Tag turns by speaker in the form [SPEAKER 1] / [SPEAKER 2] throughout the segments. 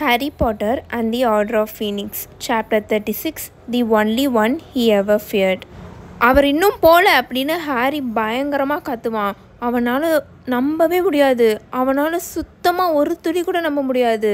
[SPEAKER 1] Harry Potter and the Order of Phoenix, Chapter 36, The Only One He Ever Feared. அவர் இன்னும் போல அப்படின்னு Harry பயங்கரமாக கத்துவான். அவனால் நம்பவே முடியாது. அவனால் சுத்தமாக ஒரு துளி கூட நம்ப முடியாது.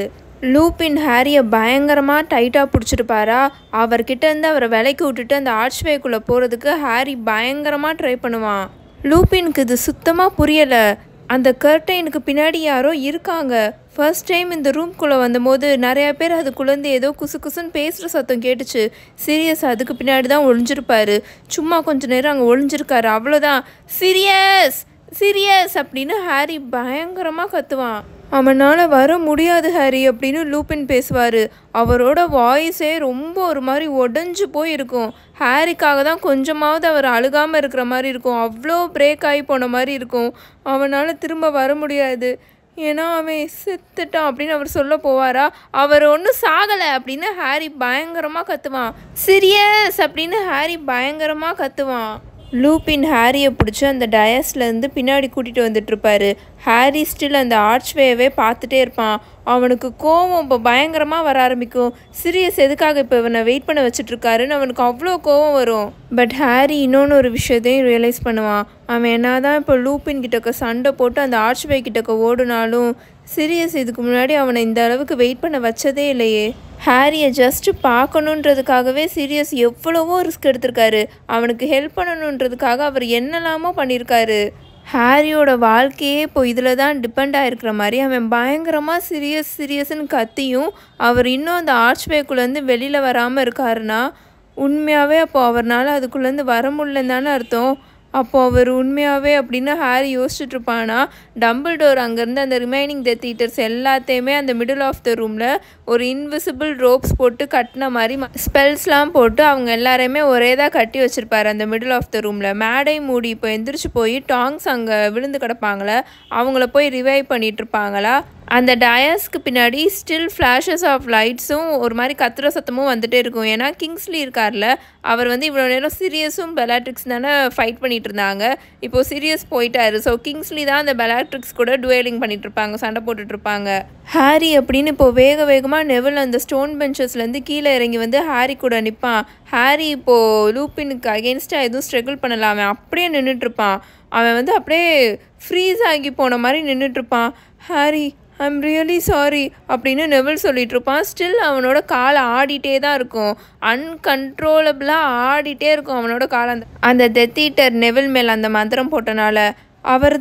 [SPEAKER 1] லூப்பின் ஹாரியை பயங்கரமாக டைட்டாக பிடிச்சிருப்பாரா. அவர்கிட்ட இருந்து அவரை விலைக்கு விட்டுட்டு அந்த ஆர்ச்வேக்குள்ளே போகிறதுக்கு ஹாரி பயங்கரமாக ட்ரை பண்ணுவான். லூப்பினுக்கு இது சுத்தமாக புரியலை. அந்த கர்டைனுக்கு பின்னாடி யாரோ இருக்காங்க. ஃபர்ஸ்ட் டைம் இந்த ரூம்குள்ளே வந்தபோது நிறையா பேர் அதுக்குள்ளேருந்து ஏதோ குசு குசுன்னு பேசுகிற சத்தம் கேட்டுச்சு. சீரியஸ் அதுக்கு பின்னாடி தான் ஒளிஞ்சிருப்பாரு. சும்மா கொஞ்ச நேரம் அங்கே ஒளிஞ்சிருக்காரு, அவ்வளோதான். சீரியஸ் சீரியஸ் அப்படின்னு ஹாரி பயங்கரமாக கத்துவான். அவனால் வர முடியாது ஹாரி அப்படின்னு லூப்பின் பேசுவார். அவரோட வாய்ஸே ரொம்ப ஒரு மாதிரி உடஞ்சி போயிருக்கும். ஹாரிக்காக தான் கொஞ்சமாவது அவர் அழுகாமல் இருக்கிற மாதிரி இருக்கும். அவ்வளோ பிரேக் ஆகி போன மாதிரி இருக்கும். அவனால் திரும்ப வர முடியாது, ஏன்னா அவன் செத்துட்டான் அப்படின்னு அவர் சொல்ல போவாரா. அவர் ஒன்றும் சாகலை அப்படின்னு ஹாரி பயங்கரமாக கத்துவான். சீரியஸ் அப்படின்னு ஹாரி பயங்கரமாக கத்துவான். லூப்பின் ஹாரியை பிடிச்சி அந்த டயஸ்லேருந்து பின்னாடி கூட்டிகிட்டு வந்துட்டுருப்பாரு. ஹாரி ஸ்டில் அந்த ஆர்ச்வேவே பார்த்துட்டே இருப்பான். அவனுக்கு கோவம் இப்போ பயங்கரமாக வர ஆரம்பிக்கும். சீரியஸ் எதுக்காக இப்போ இவனை வெயிட் பண்ண வச்சுட்ருக்காருன்னு அவனுக்கு அவ்வளோ கோவம் வரும். பட் ஹாரி இன்னொன்று ஒரு விஷயத்தையும் ரியலைஸ் பண்ணுவான். அவன் என்ன தான் இப்போ லூப்பின் கிட்டக்க சண்டை போட்டு அந்த ஆர்ச்வே கிட்டக்க ஓடுனாலும் சீரியஸ் இதுக்கு முன்னாடி அவனை இந்த அளவுக்கு வெயிட் பண்ண வச்சதே இல்லையே. ஹாரியை ஜஸ்ட்டு பார்க்கணுன்றதுக்காகவே சீரியஸ் எவ்வளவோ ரிஸ்க் எடுத்திருக்காரு. அவனுக்கு ஹெல்ப் பண்ணணுன்றதுக்காக அவர் என்னெல்லாமோ பண்ணியிருக்காரு. ஹாரியோட வாழ்க்கையே இப்போ இதில் தான் டிபெண்ட் ஆகிருக்கிற மாதிரி அவன் பயங்கரமாக சீரியஸ்ன்னு கத்தியும் அவர் இன்னும் அந்த ஆர்ச்வேக்குள்ளேருந்து வெளியில் வராமல் இருக்காருன்னா உண்மையாகவே அப்போ அவர்னால அதுக்குள்ளேருந்து வர முடியலன்னு தானே அர்த்தம். அப்போது அவர் உண்மையாகவே அப்படின்னு ஹாரி யோசிச்சுட்ருப்பானா. டம்பிள்டோர் அங்கேருந்து அந்த ரிமைனிங் டெத் ஈட்டர்ஸ் எல்லாத்தையுமே அந்த மிடில் ஆஃப் த ரூமில் ஒரு இன்விசிபிள் ரோப்ஸ் போட்டு கட்டின மாதிரி ஸ்பெல்ஸ்லாம் போட்டு அவங்க எல்லாரையுமே ஒரே தான் கட்டி வச்சுருப்பாரு அந்த மிடில் ஆஃப் த ரூமில். மேடை மூடி இப்போ எந்திரிச்சு போய் டாங்ஸ் அங்கே விழுந்து கிடப்பாங்களே அவங்கள போய் ரிவைவ் பண்ணிகிட்ருப்பாங்களா. அந்த டயஸ்க்கு பின்னாடி ஸ்டில் ஃப்ளாஷஸ் ஆஃப் லைட்ஸும் ஒரு மாதிரி கத்துற சத்தமும் வந்துகிட்டே இருக்கும். ஏன்னா கிங்ஸ்லி இருக்கார்ல, அவர் இவ்வளோ நேரம் சீரியஸும் பெலாட்ரிக்ஸ் தானே ஃபைட் பண்ணிகிட்டு இருந்தாங்க. இப்போது சீரியஸ் போயிட்டாரு. ஸோ கிங்ஸ்லி தான் அந்த பெலாட்ரிக்ஸ் கூட டுவேலிங் பண்ணிகிட்ருப்பாங்க, சண்டை போட்டுட்ருப்பாங்க. ஹாரி அப்படின்னு இப்போது வேகமாக நெவில் அந்த ஸ்டோன் பெஞ்சஸ்லேருந்து கீழே இறங்கி வந்து ஹாரி கூட நிற்பான். ஹாரி இப்போது லூப்பினுக்கு அகெயின்ஸ்டாக எதுவும் ஸ்ட்ரகிள் பண்ணலாம், அவன் அப்படியே நின்றுட்டுருப்பான். அவன் அப்படியே ஃப்ரீஸ் ஆகி போன மாதிரி நின்றுட்டுருப்பான். ஹாரி ஐம் ரியலி சாரி அப்படின்னு நெவில் சொல்லிகிட்ருப்பான். ஸ்டில் அவனோட காலை ஆடிட்டே தான் இருக்கும். அன்கன்ட்ரோலபிளாக ஆடிட்டே இருக்கும் அவனோட காலை. அந்த டெத் ஈட்டர் நெவில் மேலே அந்த மந்திரம் போட்டனால அவர்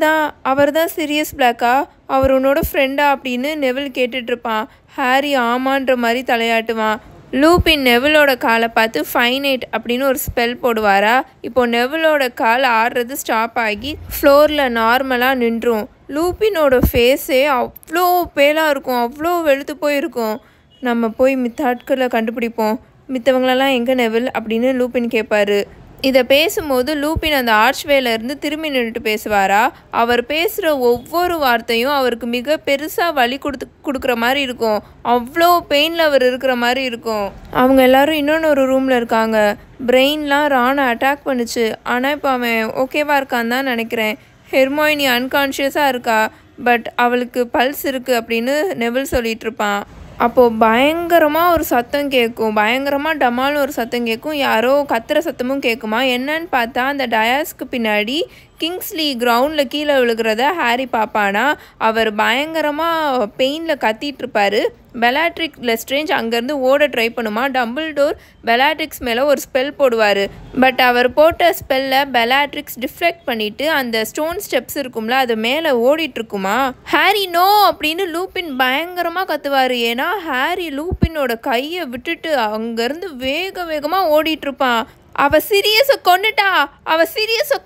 [SPEAKER 1] தான் சீரியஸ் பிளாக்கா, அவர் உன்னோட ஃப்ரெண்டா அப்படின்னு நெவில் கேட்டுட்ருப்பான். ஹாரி ஆமான்ற மாதிரி தலையாட்டுவான். லூப்பின் நெவிலோட காலை பார்த்து ஃபைனைட் அப்படின்னு ஒரு ஸ்பெல் போடுவாரா. இப்போது நெவிலோட கால் ஆடுறது ஸ்டாப் ஆகி ஃப்ளோரில் நார்மலாக நின்றும். லூப்பினோட ஃபேஸே அவ்வளோ பேலாக இருக்கும், அவ்வளோ வெளுத்து போயிருக்கும். நம்ம போய் மித்த ஆட்களை கண்டுபிடிப்போம், மித்தவங்களெல்லாம் எங்கே நெவில் அப்படின்னு லூப்பின் கேட்பாரு. இதை பேசும்போது லூப்பின் அந்த ஆர்ச்வேலேருந்து திரும்பி நின்றுட்டு பேசுவாரா. அவர் பேசுகிற ஒவ்வொரு வார்த்தையும் அவருக்கு மிக பெருசாக வலி கொடுக்குற மாதிரி இருக்கும். அவ்வளோ பெயினில் அவர் இருக்கிற மாதிரி இருக்கும். அவங்க எல்லோரும் இன்னொன்று ஒரு ரூமில் இருக்காங்க. பிரெயின்லாம் ரானை அட்டாக் பண்ணுச்சு, ஆனால் இப்போ அவன் ஓகேவாக இருக்கான்னு தான் நினைக்கிறேன். ஹெர்மைனி அன்கான்ஷியஸாக இருக்கா, பட் அவளுக்கு பல்ஸ் இருக்குது அப்படின்னு நெவில் சொல்லிகிட்ருப்பான். அப்போது பயங்கரமாக ஒரு சத்தம் கேட்கும், பயங்கரமாக டமால்னு ஒரு சத்தம் கேட்கும். யாரோ கத்துற சத்தமும் கேட்குமா. என்னன்னு பார்த்தா அந்த டயாஸ்க்கு பின்னாடி கிங்ஸ்லி கிரவுண்டில் கீழே விழுகிறத ஹாரி பார்ப்பானா. அவர் பயங்கரமாக பெயினில் கத்திகிட்ருப்பாரு. பெலாட்ரிக் லெஸ்ட்ரேஞ்ச் அங்கேருந்து ஓட ட்ரை பண்ணுமா. டம்பிள்டோர் பெலாட்ரிக்ஸ் மேலே ஒரு ஸ்பெல் போடுவார். பட் அவர் போட்ட ஸ்பெல்லை பெலாட்ரிக்ஸ் டிஃப்ளெக்ட் பண்ணிவிட்டு அந்த ஸ்டோன் ஸ்டெப்ஸ் இருக்கும்ல அது மேலே ஓடிட்டுருக்குமா. ஹாரி நோ அப்படின்னு லூப்பின் பயங்கரமாக கத்துவார். ஏன்னா ஹாரி லூப்பினோட கையை விட்டுட்டு அங்கேருந்து வேகமாக ஓடிட்டுருப்பான். அவ சீரியஸை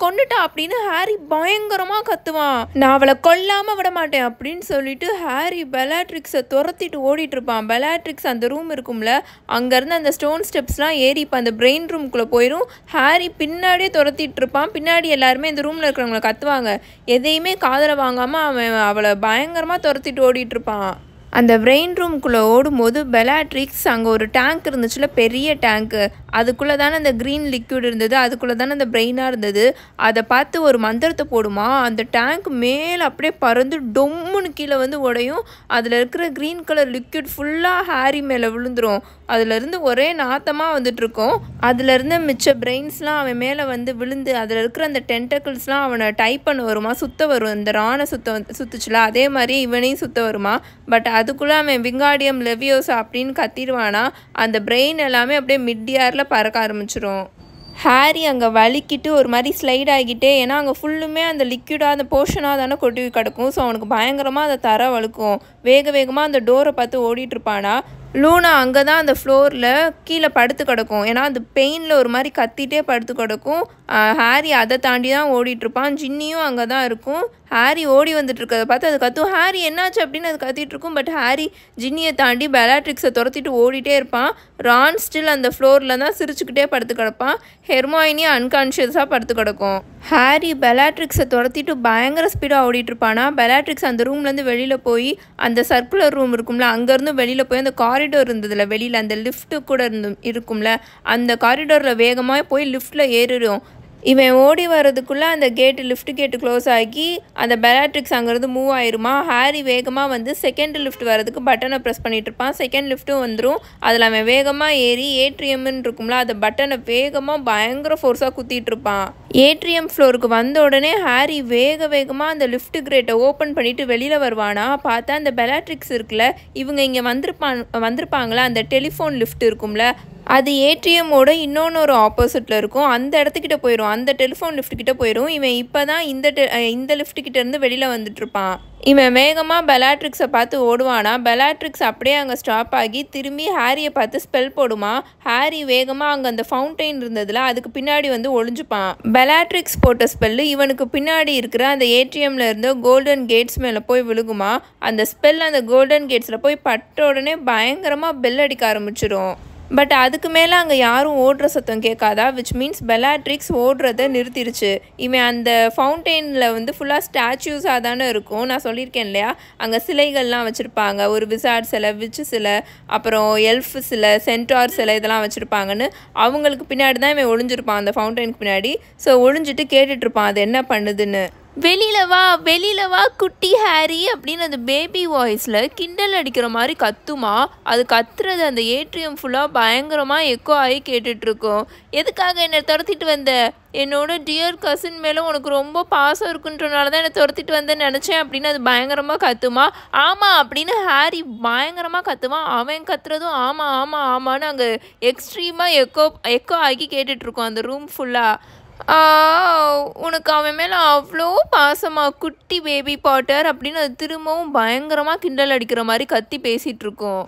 [SPEAKER 1] கொண்டுட்டா அப்படின்னு ஹாரி பயங்கரமாக கத்துவான். நான் அவளை கொல்லாமல் விட மாட்டேன் அப்படின்னு சொல்லிட்டு ஹாரி பெலாட்ரிக்ஸை துரத்திட்டு ஓடிட்டுருப்பான். பெலாட்ரிக்ஸ் அந்த ரூம் இருக்கும்ல, அங்கேருந்து அந்த ஸ்டோன் ஸ்டெப்ஸ்லாம் ஏறி இப்போ அந்த பிரெயின் ரூம்குள்ளே போயிடும். ஹாரி பின்னாடியே துரத்திட்டு இருப்பான். பின்னாடி எல்லாருமே இந்த ரூமில் இருக்கிறவங்கள கத்துவாங்க. எதையுமே காதில் வாங்காமல் அவன் அவளை பயங்கரமாக துரத்திட்டு ஓடிட்டுருப்பான். அந்த பிரெயின் ரூம்குள்ளே ஓடும்போது பெலாட்ரிக்ஸ் அங்கே ஒரு டேங்க் இருந்துச்சுல, பெரிய டேங்க்கு, அதுக்குள்ளே தானே அந்த க்ரீன் லிக்விட் இருந்தது, அதுக்குள்ளே தானே அந்த பிரெயினாக இருந்தது. அதை பார்த்து ஒரு மந்திரத்தை போடுமா, அந்த டேங்க் மேலே அப்படியே பறந்து டொம்முன்னு கீழே வந்து உடையும். அதில் இருக்கிற க்ரீன் கலர் லிக்விட் ஃபுல்லாக ஹாரி மேலே விழுந்துடும். அதுலேருந்து ஒரே நாத்தமாக வந்துட்டுருக்கும். அதுலேருந்து மிச்ச பிரெயின்ஸ்லாம் அவன் மேலே வந்து விழுந்து அதில் இருக்கிற அந்த டென்டக்கிள்ஸ்லாம் அவனை டைப் பண்ண வருமா, சுத்த வரும். இந்த ராணை சுற்றுச்சுல, அதே மாதிரி இவனையும் சுத்த வருமா. பட் அதுக்குள்ளே அவன் விங்காடியம் லெவியோசா அப்படின்னு கத்திடுவானா, அந்த பிரெயின் எல்லாமே அப்படியே மிட்-ஏரில் பறக்க ஆரம்பிச்சிடும். ஹாரி அங்கே வலிக்கிட்டு ஒரு மாதிரி ஸ்லைட் ஆகிக்கிட்டே, ஏன்னா அங்கே ஃபுல்லுமே அந்த லிக்விடாக அந்த போர்ஷனாக தானே கொட்டி கிடக்கும். ஸோ அவனுக்கு பயங்கரமாக அதை தர வழுக்கும். வேகமாக அந்த டோரை பார்த்து ஓடிட்டுருப்பானா. லூனா அங்கே தான் அந்த ஃப்ளோரில் கீழே படுத்து கிடக்கும். ஏன்னா அந்த பெயினில் ஒரு மாதிரி கத்திட்டே படுத்து கிடக்கும். ஹாரி அதை தாண்டி தான் ஓடிட்டுருப்பான். ஜின்னியும் அங்கே தான் இருக்கும். ஹாரி ஓடி வந்துட்டுருக்கதை பார்த்து அது கத்தும், ஹாரி என்னாச்சு அப்படின்னு அது கத்திகிட்ருக்கும். பட் ஹாரி ஜின்னியை தாண்டி பெலாட்ரிக்ஸை துரத்திட்டு ஓடிட்டே இருப்பான். ரான் ஸ்டில் அந்த ஃப்ளோரில் தான் சிரிச்சுக்கிட்டே படுத்து கிடப்பான். ஹெர்மாயினி அன்கான்ஷியஸாக படுத்து கிடக்கும். ஹாரி பெலாட்ரிக்ஸை துரத்திட்டு பயங்கர ஸ்பீடாக ஓடிட்டுருப்பானா. பெலாட்ரிக்ஸ் அந்த ரூம்லேருந்து வெளியில் போய் அந்த சர்க்குலர் ரூம் இருக்கும்ல, அங்கேருந்து வெளியில் போய் அந்த காரிடோர் இருந்ததுல வெளியில், அந்த லிஃப்ட்டு கூட இருக்கும்ல, அந்த காரிடோரில் வேகமாக போய் லிஃப்ட்டில் ஏறிடும். இவன் ஓடி வர்றதுக்குள்ளே அந்த லிஃப்ட் கேட்டு க்ளோஸ் ஆகி அந்த பெலாட்ரிக்ஸ் அங்கேருந்து மூவ் ஆயிருமா. ஹாரி வேகமாக வந்து செகண்ட் லிஃப்ட் வரதுக்கு பட்டனை ப்ரெஸ் பண்ணிட்டு இருப்பான். செகண்ட் லிஃப்ட்டும் வந்துடும். அதில் அவன் வேகமாக ஏறி ஏட்ரியம்னு இருக்கும்ல, அந்த பட்டனை வேகமாக பயங்கர ஃபோர்ஸாக குத்திட்டு இருப்பான். ஏட்ரியம் ஃப்ளோருக்கு வந்த உடனே ஹாரி வேகமாக அந்த லிஃப்ட் கிரேட்டை ஓப்பன் பண்ணிவிட்டு வெளியில் வருவானா. பார்த்தா அந்த பெலாட்ரிக்ஸ் இருக்குல்ல, இவங்க இங்கே வந்திருப்பாங்களா, அந்த டெலிஃபோன் லிஃப்ட் இருக்கும்ல, அது ஏட்ரியமோட இன்னொன்று ஆப்போசிட்டில் இருக்கும். அந்த இடத்துக்கிட்ட போயிடும், அந்த டெலிஃபோன் லிஃப்ட்கிட்ட போயிடும். இவன் இப்போ தான் இந்த லிஃப்ட்கிட்டேருந்து வெளியில் வந்துட்டுருப்பான். இவன் வேகமாக பெலாட்ரிக்ஸை பார்த்து ஓடுவானா. பெலாட்ரிக்ஸ் அப்படியே அங்கே ஸ்டாப் ஆகி திரும்பி ஹாரியை பார்த்து ஸ்பெல் போடுமா. ஹாரி வேகமாக அங்கே அந்த ஃபவுண்டைன் இருந்ததில் அதுக்கு பின்னாடி வந்து ஒளிஞ்சுப்பான். பெலாட்ரிக்ஸ் போட்ட ஸ்பெல்லு இவனுக்கு பின்னாடி இருக்கிற அந்த ஏடிஎம்ல இருந்து கோல்டன் கேட்ஸ் மேலே போய் விழுகுமா. அந்த ஸ்பெல் அந்த கோல்டன் கேட்ஸில் போய் பட்ட உடனே பயங்கரமாக பெல் அடிக்க ஆரம்பிச்சிடும். பட் அதுக்கு மேலே அங்கே யாரும் ஓடுற சத்தம் கேட்காதா, விச் மீன்ஸ் பெலாட்ரிக்ஸ் ஓடுறத நிறுத்திடுச்சு. இவன் அந்த ஃபவுண்டெயினில் வந்து ஃபுல்லாக ஸ்டாச்சூஸாக தானே இருக்கும். நான் சொல்லியிருக்கேன் இல்லையா, அங்கே சிலைகள்லாம் வச்சுருப்பாங்க. ஒரு விசார்ட் சிலை, விச்சு சிலை, அப்புறம் எல்ஃப் சிலை, சென்டார் சிலை, இதெல்லாம் வச்சுருப்பாங்கன்னு. அவங்களுக்கு பின்னாடி தான் இவன் ஒளிஞ்சிருப்பான், அந்த ஃபவுண்டெயினுக்கு பின்னாடி. ஸோ ஒளிஞ்சிட்டு கேட்டுட்ருப்பான் அது என்ன பண்ணுதுன்னு. வெளியில் வா குட்டி ஹாரி அப்படின்னு அந்த பேபி வாய்ஸில் கிண்டல் அடிக்கிற மாதிரி கத்துமா. அது கத்துறது அந்த ஏட்ரியம் ஃபுல்லாக பயங்கரமாக எக்கோ ஆகி கேட்டுட்ருக்கோம். எதுக்காக என்னை துரத்திட்டு வந்த, என்னோட டியர் கசின் மேலே உனக்கு ரொம்ப பாசம் இருக்குன்றனால தான் என்னை துரத்திட்டு வந்தேன்னு நினச்சேன் அப்படின்னு அது பயங்கரமாக கத்துமா. ஆமாம் அப்படின்னு ஹாரி பயங்கரமாக கத்துவான். அவன் கத்துறதும் ஆமான்னு அங்கே எக்ஸ்ட்ரீமாக எக்கோ ஆகி கேட்டுட்ருக்கோம் அந்த ரூம் ஃபுல்லாக. உனக்கு அவன் மேலே அவ்வளோ பாசமா குட்டி பேபி பாட்டர் அப்படின்னு அது திரும்பவும் பயங்கரமாக கிண்டல் அடிக்கிற மாதிரி கத்தி பேசிகிட்ருக்கோம்.